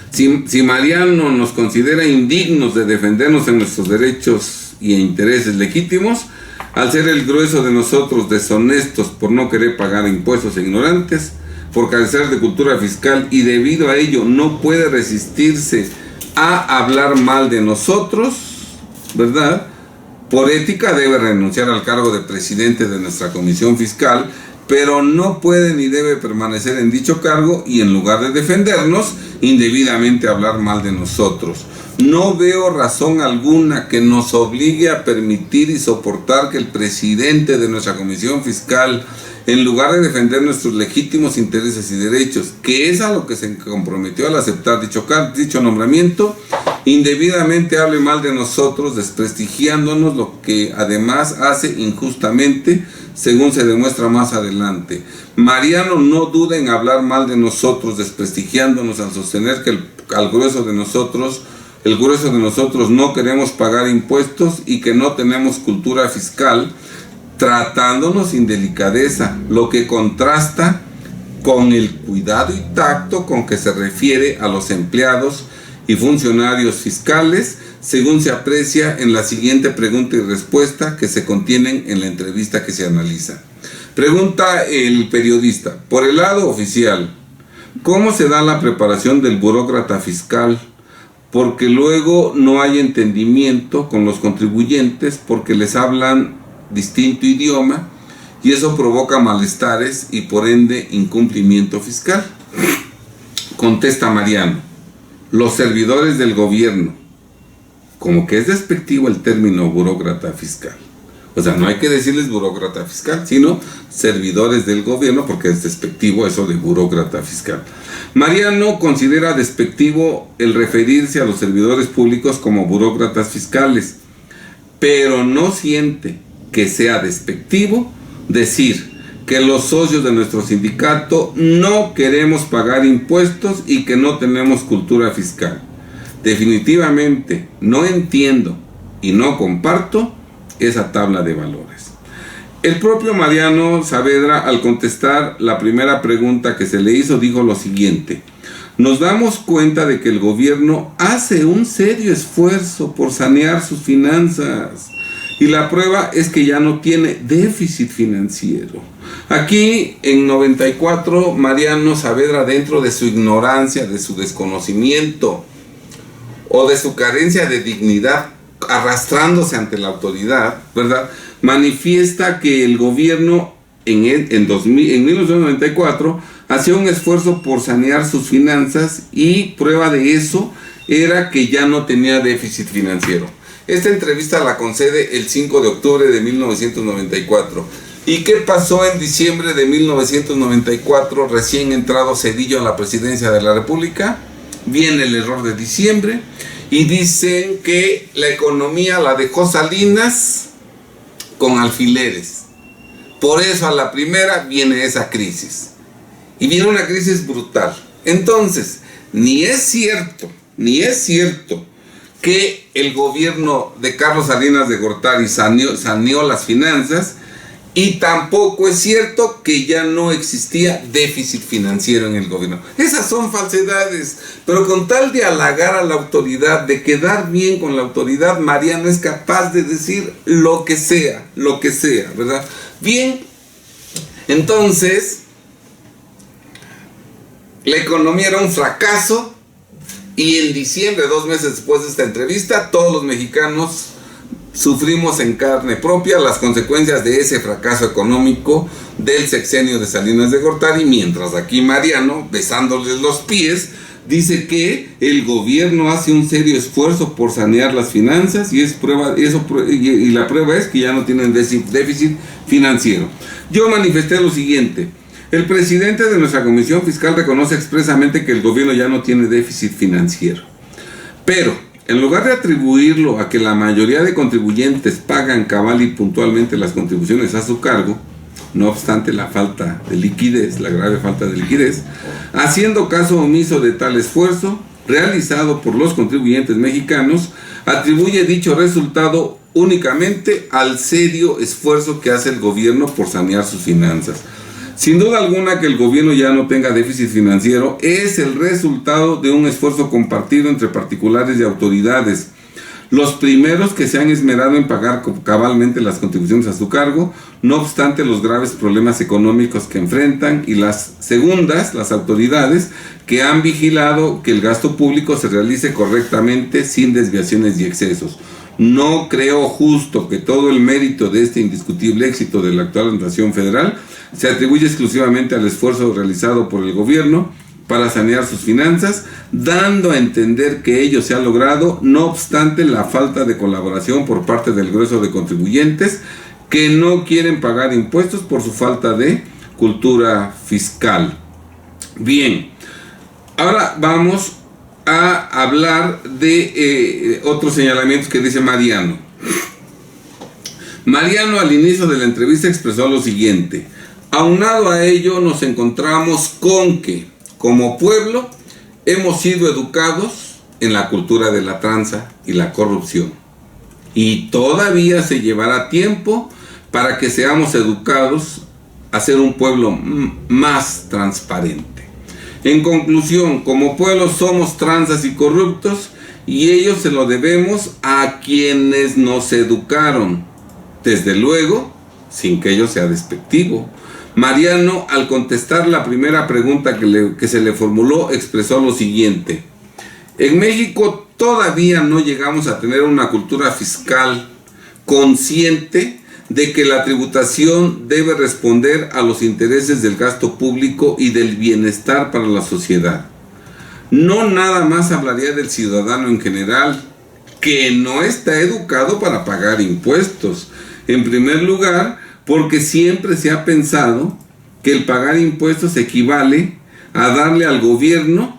[SPEAKER 1] si Mariano nos considera indignos de defendernos en nuestros derechos y intereses legítimos, al ser el grueso de nosotros deshonestos por no querer pagar impuestos e ignorantes, por carecer de cultura fiscal y debido a ello no puede resistirse a hablar mal de nosotros, ¿verdad? Por ética debe renunciar al cargo de presidente de nuestra Comisión Fiscal, pero no puede ni debe permanecer en dicho cargo y en lugar de defendernos, indebidamente hablar mal de nosotros. No veo razón alguna que nos obligue a permitir y soportar que el presidente de nuestra Comisión Fiscal, en lugar de defender nuestros legítimos intereses y derechos, que es a lo que se comprometió al aceptar dicho nombramiento, indebidamente hable mal de nosotros, desprestigiándonos, lo que además hace injustamente, según se demuestra más adelante. Mariano no duda en hablar mal de nosotros, desprestigiándonos al sostener que el grueso de nosotros no queremos pagar impuestos y que no tenemos cultura fiscal, tratándonos sin delicadeza, lo que contrasta con el cuidado y tacto con que se refiere a los empleados y funcionarios fiscales, según se aprecia en la siguiente pregunta y respuesta que se contienen en la entrevista que se analiza. Pregunta el periodista: por el lado oficial, ¿cómo se da la preparación del burócrata fiscal? Porque luego no hay entendimiento con los contribuyentes porque les hablan distinto idioma y eso provoca malestares y por ende incumplimiento fiscal. Contesta Mariano: los servidores del gobierno, como que es despectivo el término burócrata fiscal. O sea, no hay que decirles burócrata fiscal, sino servidores del gobierno, porque es despectivo eso de burócrata fiscal. Mariano considera despectivo el referirse a los servidores públicos como burócratas fiscales, pero no siente que sea despectivo decir que los socios de nuestro sindicato no queremos pagar impuestos y que no tenemos cultura fiscal. Definitivamente no entiendo y no comparto esa tabla de valores. El propio Mariano Saavedra, al contestar la primera pregunta que se le hizo, dijo lo siguiente: nos damos cuenta de que el gobierno hace un serio esfuerzo por sanear sus finanzas y la prueba es que ya no tiene déficit financiero. Aquí en 94, Mariano Saavedra, dentro de su ignorancia, de su desconocimiento o de su carencia de dignidad, arrastrándose ante la autoridad, ¿verdad?, manifiesta que el gobierno en 1994 hacía un esfuerzo por sanear sus finanzas y prueba de eso era que ya no tenía déficit financiero. Esta entrevista la concede el 5 de octubre de 1994. ¿Y qué pasó en diciembre de 1994, recién entrado Zedillo a la presidencia de la República? Viene el error de diciembre y dicen que la economía la dejó Salinas con alfileres. Por eso a la primera viene esa crisis. Y viene una crisis brutal. Entonces, ni es cierto que el gobierno de Carlos Salinas de Gortari saneó las finanzas, y tampoco es cierto que ya no existía déficit financiero en el gobierno. Esas son falsedades, pero con tal de halagar a la autoridad, de quedar bien con la autoridad, Mariano es capaz de decir lo que sea, ¿verdad? Bien, entonces, la economía era un fracaso, y en diciembre, 2 meses después de esta entrevista, todos los mexicanos sufrimos en carne propia las consecuencias de ese fracaso económico del sexenio de Salinas de Gortari, mientras aquí Mariano, besándoles los pies, dice que el gobierno hace un serio esfuerzo por sanear las finanzas y la prueba es que ya no tienen déficit financiero. Yo manifesté lo siguiente: el presidente de nuestra Comisión Fiscal reconoce expresamente que el gobierno ya no tiene déficit financiero, pero en lugar de atribuirlo a que la mayoría de contribuyentes pagan cabal y puntualmente las contribuciones a su cargo, no obstante la falta de liquidez, la grave falta de liquidez, haciendo caso omiso de tal esfuerzo realizado por los contribuyentes mexicanos, atribuye dicho resultado únicamente al serio esfuerzo que hace el gobierno por sanear sus finanzas. Sin duda alguna que el gobierno ya no tenga déficit financiero es el resultado de un esfuerzo compartido entre particulares y autoridades. Los primeros que se han esmerado en pagar cabalmente las contribuciones a su cargo, no obstante los graves problemas económicos que enfrentan, y las segundas, las autoridades, que han vigilado que el gasto público se realice correctamente sin desviaciones y excesos. No creo justo que todo el mérito de este indiscutible éxito de la actual administración federal se atribuye exclusivamente al esfuerzo realizado por el gobierno para sanear sus finanzas, dando a entender que ello se ha logrado, no obstante la falta de colaboración por parte del grueso de contribuyentes que no quieren pagar impuestos por su falta de cultura fiscal. Bien, ahora vamos a hablar de otros señalamientos que dice Mariano. Mariano al inicio de la entrevista expresó lo siguiente: aunado a ello nos encontramos con que, como pueblo, hemos sido educados en la cultura de la tranza y la corrupción, y todavía se llevará tiempo para que seamos educados a ser un pueblo más transparente. En conclusión, como pueblo somos tranzas y corruptos, y ello se lo debemos a quienes nos educaron, desde luego, sin que ello sea despectivo. Mariano, al contestar la primera pregunta que se le formuló, expresó lo siguiente: en México todavía no llegamos a tener una cultura fiscal consciente de que la tributación debe responder a los intereses del gasto público y del bienestar para la sociedad. No nada más hablaría del ciudadano en general, que no está educado para pagar impuestos. En primer lugar, porque siempre se ha pensado que el pagar impuestos equivale a darle al gobierno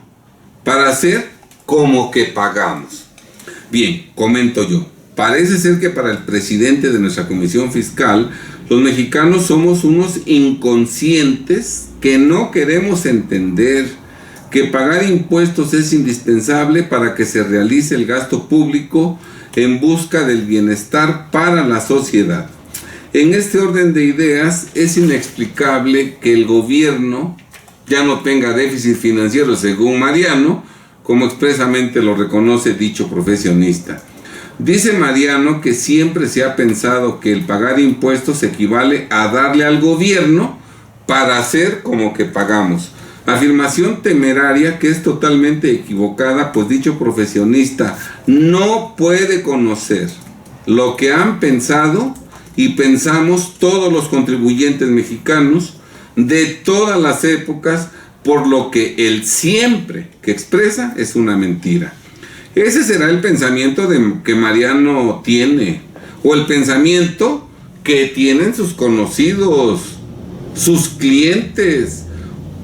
[SPEAKER 1] para hacer como que pagamos. Bien, comento yo. Parece ser que para el presidente de nuestra Comisión Fiscal, los mexicanos somos unos inconscientes que no queremos entender que pagar impuestos es indispensable para que se realice el gasto público en busca del bienestar para la sociedad. En este orden de ideas, es inexplicable que el gobierno ya no tenga déficit financiero, según Mariano, como expresamente lo reconoce dicho profesionista. Dice Mariano que siempre se ha pensado que el pagar impuestos equivale a darle al gobierno para hacer como que pagamos. Afirmación temeraria que es totalmente equivocada, pues dicho profesionista no puede conocer lo que han pensado y pensamos todos los contribuyentes mexicanos de todas las épocas, por lo que el siempre que expresa es una mentira. Ese será el pensamiento que Mariano tiene, o el pensamiento que tienen sus conocidos, sus clientes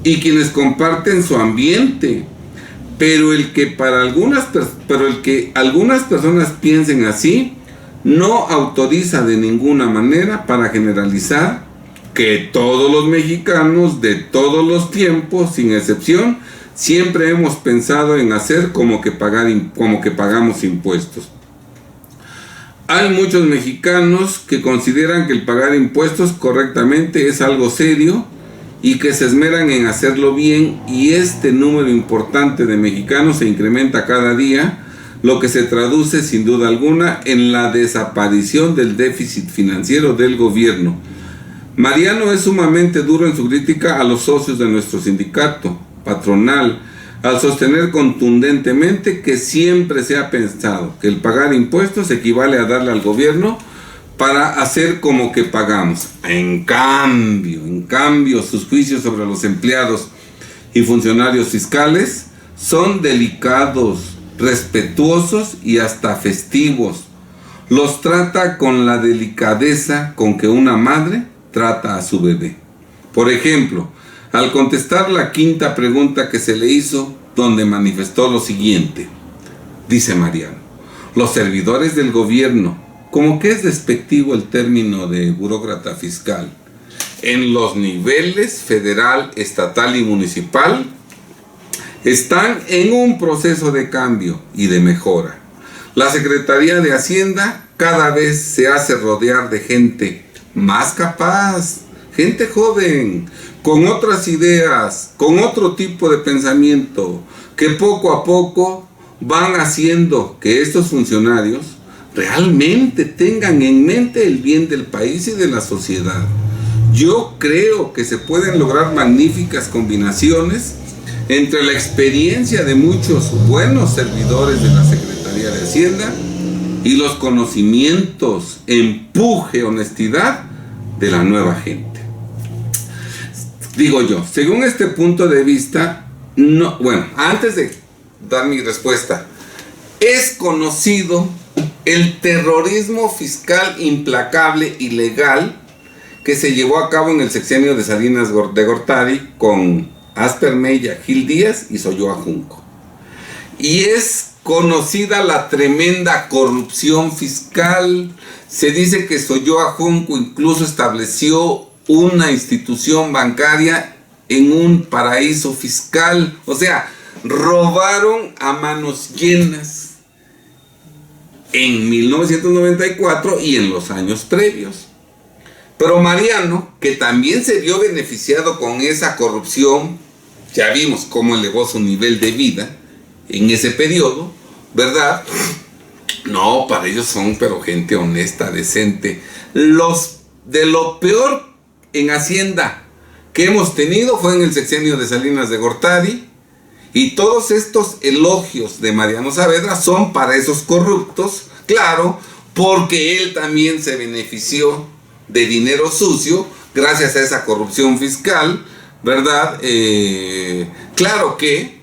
[SPEAKER 1] y quienes comparten su ambiente. Pero el que algunas personas piensen así no autoriza de ninguna manera para generalizar que todos los mexicanos de todos los tiempos, sin excepción, siempre hemos pensado en hacer como que pagamos impuestos. Hay muchos mexicanos que consideran que el pagar impuestos correctamente es algo serio y que se esmeran en hacerlo bien, y este número importante de mexicanos se incrementa cada día, lo que se traduce sin duda alguna en la desaparición del déficit financiero del gobierno. Mariano es sumamente duro en su crítica a los socios de nuestro sindicato patronal, al sostener contundentemente que siempre se ha pensado que el pagar impuestos equivale a darle al gobierno para hacer como que pagamos. En cambio, sus juicios sobre los empleados y funcionarios fiscales son delicados, respetuosos y hasta festivos. Los trata con la delicadeza con que una madre trata a su bebé. Por ejemplo, al contestar la quinta pregunta que se le hizo, donde manifestó lo siguiente, dice Mariano: los servidores del gobierno, como que es despectivo el término de burócrata fiscal, en los niveles federal, estatal y municipal, están en un proceso de cambio y de mejora. La Secretaría de Hacienda cada vez se hace rodear de gente más capaz, gente joven, con otras ideas, con otro tipo de pensamiento, que poco a poco van haciendo que estos funcionarios realmente tengan en mente el bien del país y de la sociedad. Yo creo que se pueden lograr magníficas combinaciones entre la experiencia de muchos buenos servidores de la Secretaría de Hacienda y los conocimientos, empuje, honestidad de la nueva gente. Digo yo, según este punto de vista, antes de dar mi respuesta, es conocido el terrorismo fiscal implacable y legal que se llevó a cabo en el sexenio de Salinas de Gortari con Asper Mella, Gil Díaz y Soyoa Junco. Y es conocida la tremenda corrupción fiscal. Se dice que Soyoa Junco incluso estableció una institución bancaria en un paraíso fiscal. O sea, robaron a manos llenas en 1994 y en los años previos. Pero Mariano, que también se vio beneficiado con esa corrupción, ya vimos cómo elevó su nivel de vida en ese periodo, ¿verdad? No, para ellos son pero gente honesta, decente. Los de lo peor en Hacienda que hemos tenido fue en el sexenio de Salinas de Gortari, y todos estos elogios de Mariano Saavedra son para esos corruptos, claro, porque él también se benefició de dinero sucio gracias a esa corrupción fiscal, ¿verdad? Claro que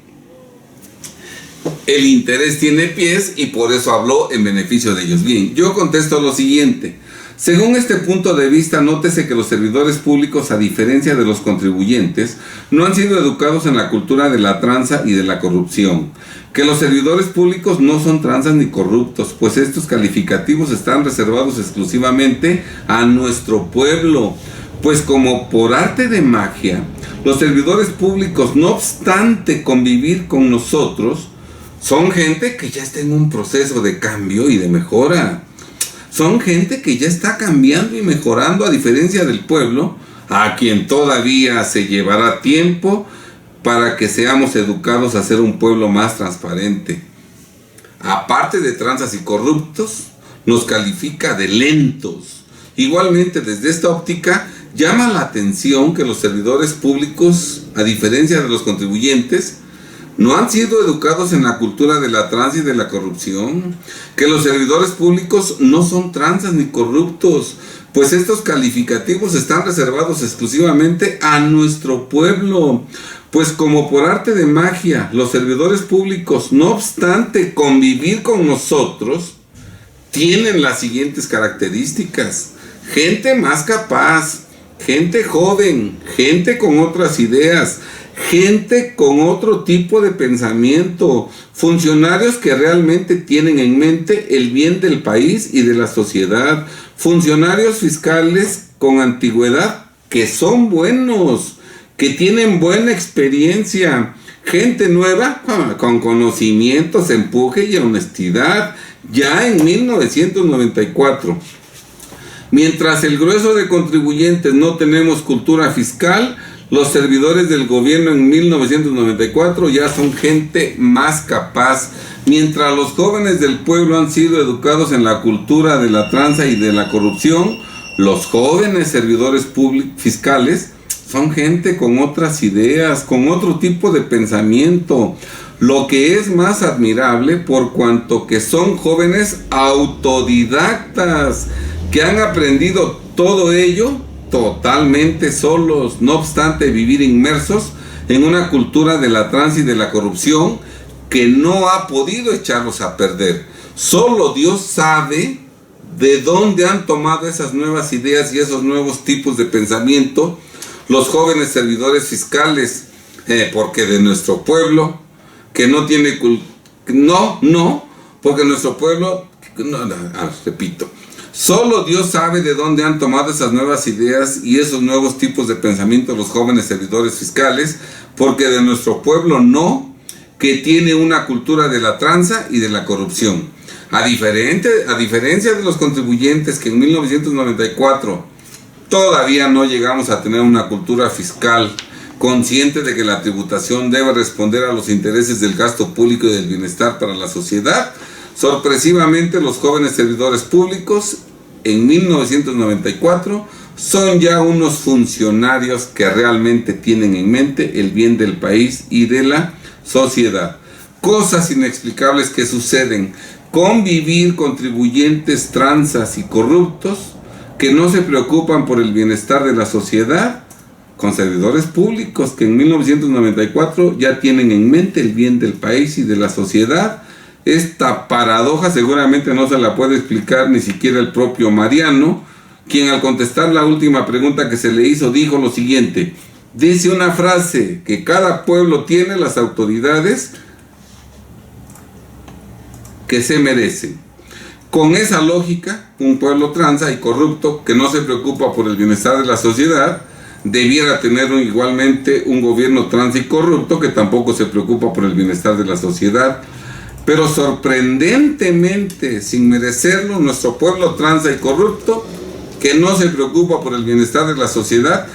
[SPEAKER 1] el interés tiene pies y por eso habló en beneficio de ellos. Bien, yo contesto lo siguiente. Según este punto de vista, nótese que los servidores públicos, a diferencia de los contribuyentes, no han sido educados en la cultura de la tranza y de la corrupción. Que los servidores públicos no son tranzas ni corruptos, pues estos calificativos están reservados exclusivamente a nuestro pueblo. Pues como por arte de magia, los servidores públicos, no obstante convivir con nosotros, son gente que ya está en un proceso de cambio y de mejora. Son gente que ya está cambiando y mejorando, a diferencia del pueblo, a quien todavía se llevará tiempo para que seamos educados a ser un pueblo más transparente. Aparte de tranzas y corruptos, nos califica de lentos. Igualmente, desde esta óptica, llama la atención que los servidores públicos, a diferencia de los contribuyentes, no han sido educados en la cultura de la tranza y de la corrupción. Que los servidores públicos no son tranzas ni corruptos, pues estos calificativos están reservados exclusivamente a nuestro pueblo. Pues como por arte de magia, los servidores públicos, no obstante convivir con nosotros, tienen las siguientes características: gente más capaz, gente joven, gente con otras ideas, gente con otro tipo de pensamiento, funcionarios que realmente tienen en mente el bien del país y de la sociedad, funcionarios fiscales con antigüedad que son buenos, que tienen buena experiencia, gente nueva con conocimientos, empuje y honestidad, ya en 1994. Mientras el grueso de contribuyentes no tenemos cultura fiscal, los servidores del gobierno en 1994 ya son gente más capaz. Mientras los jóvenes del pueblo han sido educados en la cultura de la tranza y de la corrupción, los jóvenes servidores fiscales son gente con otras ideas, con otro tipo de pensamiento, lo que es más admirable por cuanto que son jóvenes autodidactas, que han aprendido todo ello totalmente solos, no obstante vivir inmersos en una cultura de la tranza y de la corrupción que no ha podido echarlos a perder. Solo Dios sabe de dónde han tomado esas nuevas ideas y esos nuevos tipos de pensamiento los jóvenes servidores fiscales, porque de nuestro pueblo, que no tiene porque nuestro pueblo, repito, solo Dios sabe de dónde han tomado esas nuevas ideas y esos nuevos tipos de pensamiento los jóvenes servidores fiscales, porque de nuestro pueblo que tiene una cultura de la tranza y de la corrupción. A diferencia de los contribuyentes que en 1994 todavía no llegamos a tener una cultura fiscal consciente de que la tributación debe responder a los intereses del gasto público y del bienestar para la sociedad, sorpresivamente los jóvenes servidores públicos en 1994 son ya unos funcionarios que realmente tienen en mente el bien del país y de la sociedad. Cosas inexplicables que suceden: convivir contribuyentes tranzas y corruptos que no se preocupan por el bienestar de la sociedad, con servidores públicos que en 1994 ya tienen en mente el bien del país y de la sociedad. Esta paradoja seguramente no se la puede explicar ni siquiera el propio Mariano, quien al contestar la última pregunta que se le hizo dijo lo siguiente: dice una frase, que cada pueblo tiene las autoridades que se merecen. Con esa lógica, un pueblo tranza y corrupto que no se preocupa por el bienestar de la sociedad debiera tener igualmente un gobierno tranza y corrupto que tampoco se preocupa por el bienestar de la sociedad. Pero sorprendentemente, sin merecerlo, nuestro pueblo tranza y corrupto que no se preocupa por el bienestar de la sociedad,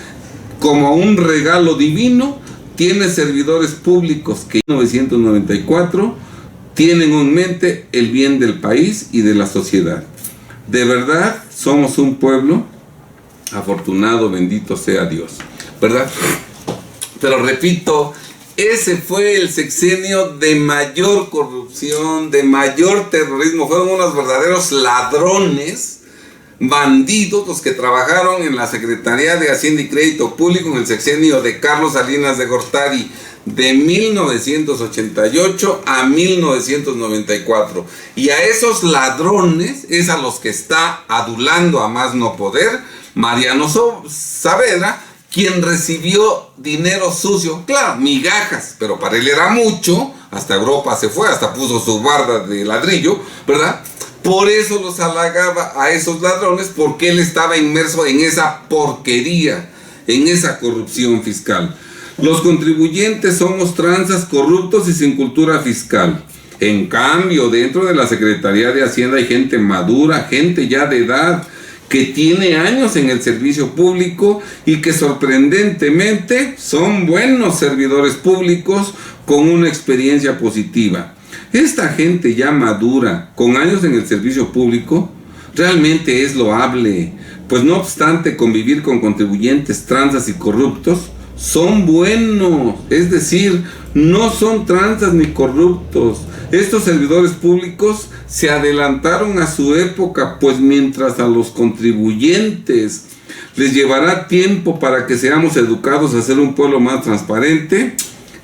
[SPEAKER 1] como un regalo divino, tiene servidores públicos que en 1994 tienen en mente el bien del país y de la sociedad. De verdad, somos un pueblo afortunado, bendito sea Dios, ¿verdad? Pero repito, ese fue el sexenio de mayor corrupción, de mayor terrorismo. Fueron unos verdaderos ladrones, bandidos, los que trabajaron en la Secretaría de Hacienda y Crédito Público en el sexenio de Carlos Salinas de Gortari, de 1988 a 1994. Y a esos ladrones es a los que está adulando a más no poder Mariano Saavedra, quien recibió dinero sucio, claro, migajas, pero para él era mucho. Hasta Europa se fue, hasta puso su barda de ladrillo, ¿verdad? Por eso los halagaba a esos ladrones, porque él estaba inmerso en esa porquería, en esa corrupción fiscal. Los contribuyentes somos tranzas, corruptos y sin cultura fiscal. En cambio, dentro de la Secretaría de Hacienda hay gente madura, gente ya de edad, que tiene años en el servicio público y que sorprendentemente son buenos servidores públicos con una experiencia positiva. Esta gente ya madura, con años en el servicio público, realmente es loable, pues no obstante convivir con contribuyentes tranzas y corruptos, son buenos, es decir, no son tranzas ni corruptos. Estos servidores públicos se adelantaron a su época, pues mientras a los contribuyentes les llevará tiempo para que seamos educados a ser un pueblo más transparente,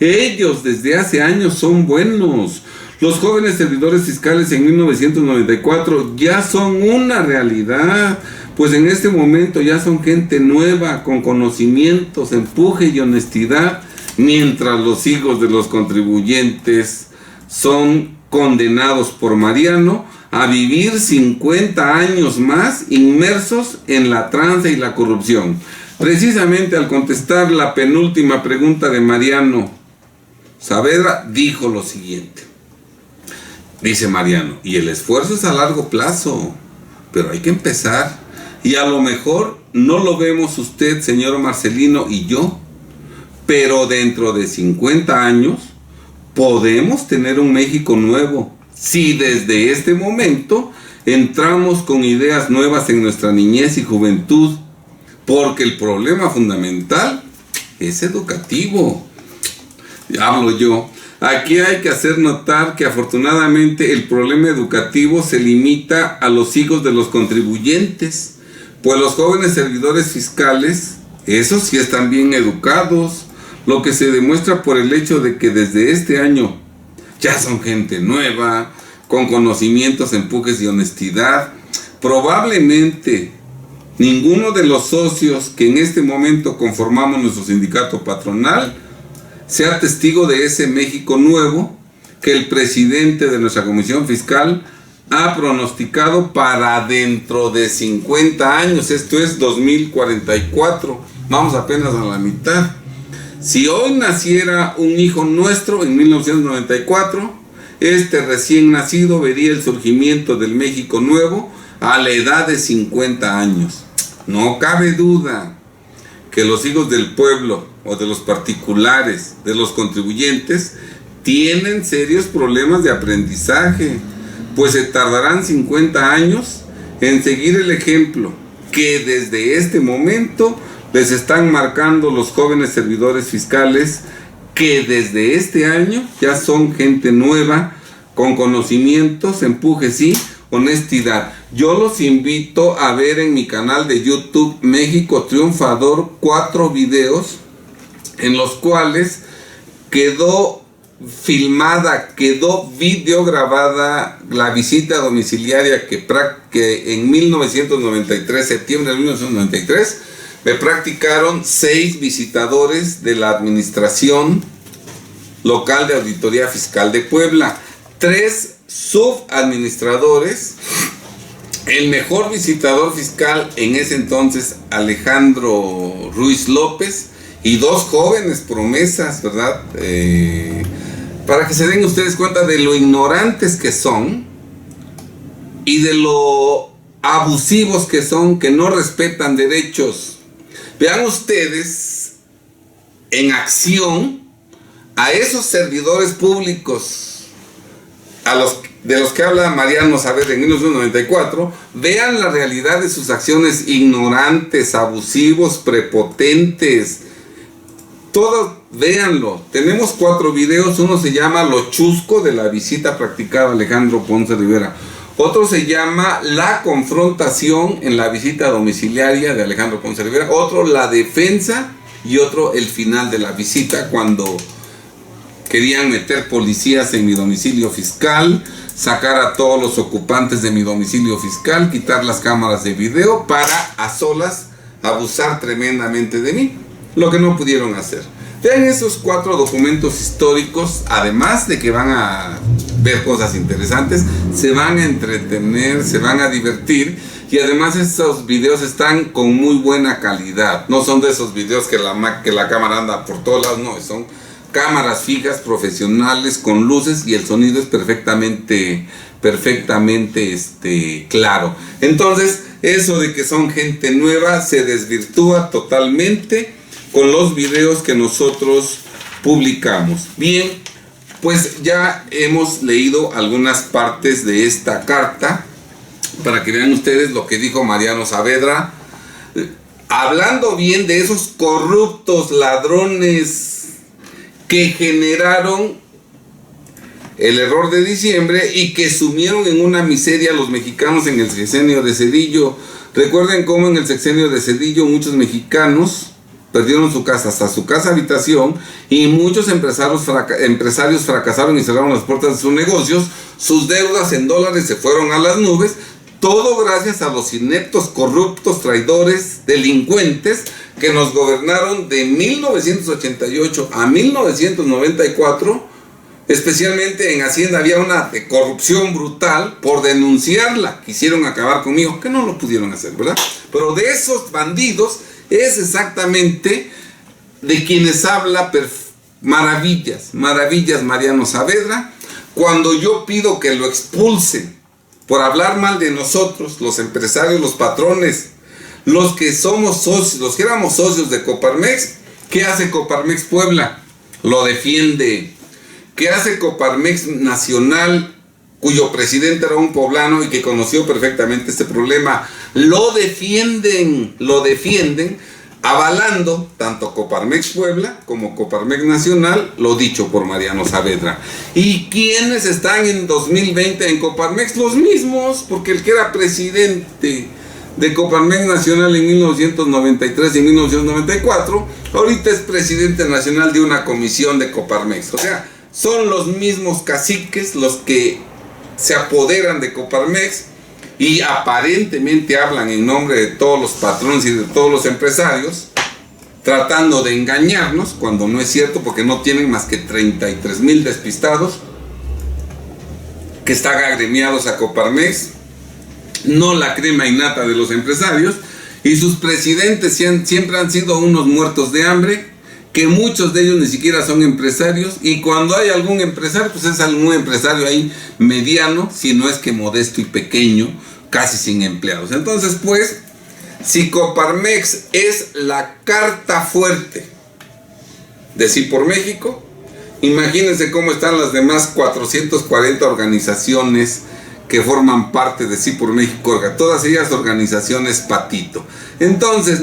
[SPEAKER 1] Ellos desde hace años son buenos. Los jóvenes servidores fiscales en 1994 ya son una realidad, pues en este momento ya son gente nueva, con conocimientos, empuje y honestidad, mientras los hijos de los contribuyentes son condenados por Mariano a vivir 50 años más inmersos en la tranza y la corrupción. Precisamente al contestar la penúltima pregunta de Mariano Saavedra, dijo lo siguiente. Dice Mariano, y el esfuerzo es a largo plazo, pero hay que empezar. Y a lo mejor no lo vemos usted, señor Marcelino, y yo, pero dentro de 50 años podemos tener un México nuevo, si desde este momento entramos con ideas nuevas en nuestra niñez y juventud, porque el problema fundamental es educativo. Hablo yo. Aquí hay que hacer notar que afortunadamente el problema educativo se limita a los hijos de los contribuyentes, pues los jóvenes servidores fiscales, esos sí están bien educados, lo que se demuestra por el hecho de que desde este año ya son gente nueva, con conocimientos, empujes y honestidad. Probablemente ninguno de los socios que en este momento conformamos nuestro sindicato patronal sea testigo de ese México nuevo que el presidente de nuestra Comisión Fiscal ha pronosticado para dentro de 50 años, esto es 2044, vamos apenas a la mitad. Si hoy naciera un hijo nuestro en 1994, este recién nacido vería el surgimiento del México nuevo a la edad de 50 años. No cabe duda que los hijos del pueblo o de los particulares, de los contribuyentes, tienen serios problemas de aprendizaje, pues se tardarán 50 años en seguir el ejemplo que desde este momento les están marcando los jóvenes servidores fiscales, que desde este año ya son gente nueva, con conocimientos, empujes y honestidad. Yo los invito a ver en mi canal de YouTube México Triunfador 4 videos en los cuales quedó filmada, quedó videograbada la visita domiciliaria que en 1993, septiembre de 1993, me practicaron 6 visitadores de la Administración Local de Auditoría Fiscal de Puebla, 3 subadministradores, el mejor visitador fiscal en ese entonces, Alejandro Ruiz López, y 2 jóvenes promesas, ¿verdad? Para que se den ustedes cuenta de lo ignorantes que son y de lo abusivos que son, que no respetan derechos. Vean ustedes en acción a esos servidores públicos de los que habla Mariano Saavedra en 1994, vean la realidad de sus acciones ignorantes, abusivos, prepotentes. Todos, véanlo. Tenemos 4 videos. Uno se llama Lo Chusco de la visita practicada a Alejandro Ponce Rivera. Otro se llama La Confrontación en la visita domiciliaria de Alejandro Ponce Rivera. Otro, La Defensa. Y otro, El Final de la visita, cuando querían meter policías en mi domicilio fiscal, sacar a todos los ocupantes de mi domicilio fiscal, quitar las cámaras de video para a solas abusar tremendamente de mí. Lo que no pudieron hacer. Vean esos 4 documentos históricos, además de que van a ver cosas interesantes, se van a entretener, se van a divertir, y además estos videos están con muy buena calidad. No son de esos videos que la cámara anda por todos lados, no, son cámaras fijas, profesionales, con luces, y el sonido es perfectamente claro. Entonces, eso de que son gente nueva se desvirtúa totalmente con los videos que nosotros publicamos. Bien, pues ya hemos leído algunas partes de esta carta para que vean ustedes lo que dijo Mariano Saavedra, hablando bien de esos corruptos ladrones que generaron el error de diciembre y que sumieron en una miseria a los mexicanos en el sexenio de Zedillo. Recuerden cómo en el sexenio de Zedillo muchos mexicanos perdieron su casa, hasta su casa habitación, y muchos empresarios fracasaron y cerraron las puertas de sus negocios. Sus deudas en dólares se fueron a las nubes, todo gracias a los ineptos, corruptos, traidores, delincuentes que nos gobernaron de 1988 a 1994. Especialmente en Hacienda había una corrupción brutal. Por denunciarla quisieron acabar conmigo, que no lo pudieron hacer, ¿verdad? Pero de esos bandidos es exactamente de quienes habla maravillas Mariano Saavedra, cuando yo pido que lo expulsen por hablar mal de nosotros, los empresarios, los patrones, los que somos socios, los que éramos socios de Coparmex. ¿Qué hace Coparmex Puebla? Lo defiende. ¿Qué hace Coparmex Nacional, cuyo presidente era un poblano y que conoció perfectamente este problema? Lo defienden, avalando tanto Coparmex Puebla como Coparmex Nacional, lo dicho por Mariano Saavedra. ¿Y quiénes están en 2020 en Coparmex? Los mismos, porque el que era presidente de Coparmex Nacional en 1993 y 1994, ahorita es presidente nacional de una comisión de Coparmex. O sea, son los mismos caciques los que se apoderan de Coparmex y aparentemente hablan en nombre de todos los patrones y de todos los empresarios, tratando de engañarnos, cuando no es cierto, porque no tienen más que 33,000 despistados que están agremiados a Coparmex, no la crema innata de los empresarios, y sus presidentes siempre han sido unos muertos de hambre, que muchos de ellos ni siquiera son empresarios, y cuando hay algún empresario, pues es algún empresario ahí mediano, si no es que modesto y pequeño, casi sin empleados. Entonces, pues, si Coparmex es la carta fuerte de Sí por México, imagínense cómo están las demás 440 organizaciones que forman parte de Sí por México, todas ellas organizaciones patito. Entonces,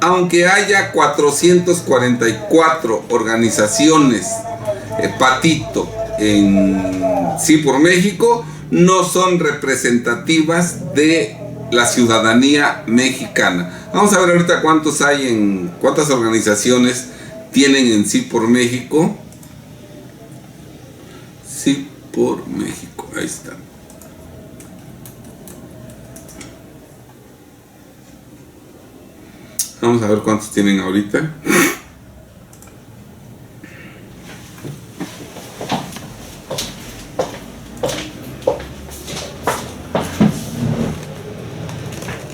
[SPEAKER 1] aunque haya 444 organizaciones patito en Sí por México, no son representativas de la ciudadanía mexicana. Vamos a ver ahorita cuántas organizaciones tienen en Sí por México. Sí por México, ahí está. Vamos a ver cuántos tienen ahorita.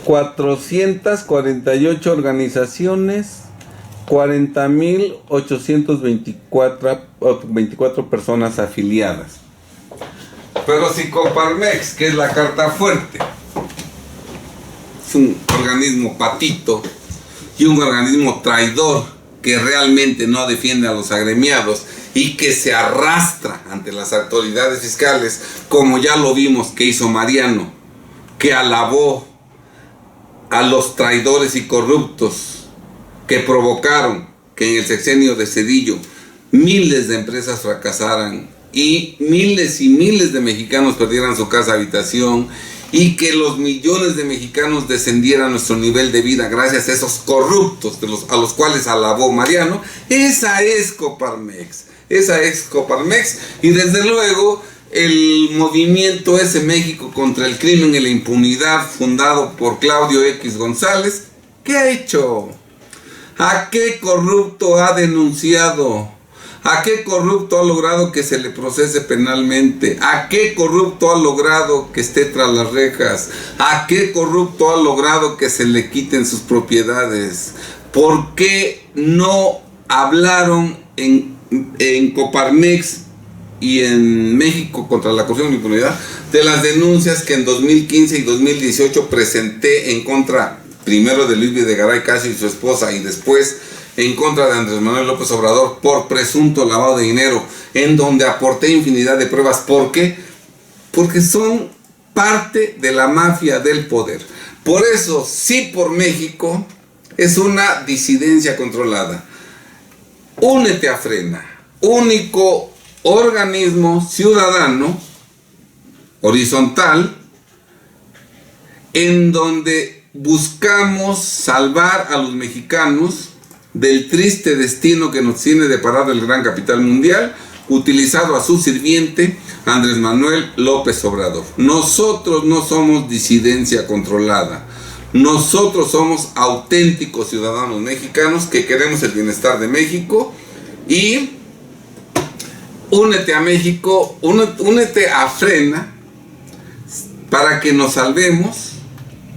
[SPEAKER 1] ...448 organizaciones... ...40,824 personas afiliadas. Pero si Coparmex, que es la carta fuerte, es un organismo patito y un organismo traidor que realmente no defiende a los agremiados y que se arrastra ante las autoridades fiscales, como ya lo vimos que hizo Mariano, que alabó a los traidores y corruptos que provocaron que en el sexenio de Zedillo miles de empresas fracasaran y miles de mexicanos perdieran su casa habitación, y que los millones de mexicanos descendieran nuestro nivel de vida gracias a esos corruptos a los cuales alabó Mariano. Esa es Coparmex, y desde luego el movimiento ese México contra el crimen y la impunidad, fundado por Claudio X González. ¿Qué ha hecho? ¿A qué corrupto ha denunciado? ¿A qué corrupto ha logrado que se le procese penalmente? ¿A qué corrupto ha logrado que esté tras las rejas? ¿A qué corrupto ha logrado que se le quiten sus propiedades? ¿Por qué no hablaron en Coparmex y en México contra la corrupción y la impunidad de las denuncias que en 2015 y 2018 presenté en contra, primero de Luis Videgaray Cacho y su esposa, y después en contra de Andrés Manuel López Obrador por presunto lavado de dinero, en donde aporté infinidad de pruebas? ¿Por qué? Porque son parte de la mafia del poder. Por eso, Sí por México es una disidencia controlada. Únete a Frena, único organismo ciudadano horizontal en donde buscamos salvar a los mexicanos del triste destino que nos tiene deparado el gran capital mundial, utilizado a su sirviente Andrés Manuel López Obrador. Nosotros no somos disidencia controlada. Nosotros somos auténticos ciudadanos mexicanos que queremos el bienestar de México. Y únete a México, únete a Frena para que nos salvemos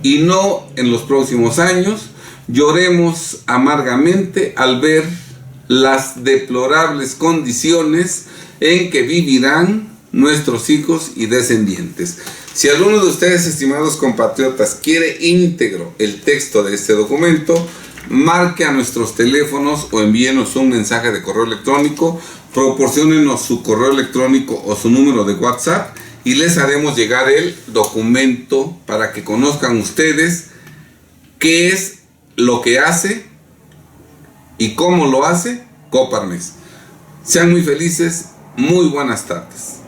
[SPEAKER 1] y no en los próximos años lloremos amargamente al ver las deplorables condiciones en que vivirán nuestros hijos y descendientes. Si alguno de ustedes, estimados compatriotas, quiere íntegro el texto de este documento, marque a nuestros teléfonos o envíenos un mensaje de correo electrónico, proporciónenos su correo electrónico o su número de WhatsApp y les haremos llegar el documento para que conozcan ustedes qué es lo que hace y cómo lo hace Coparmex. Sean muy felices, muy buenas tardes.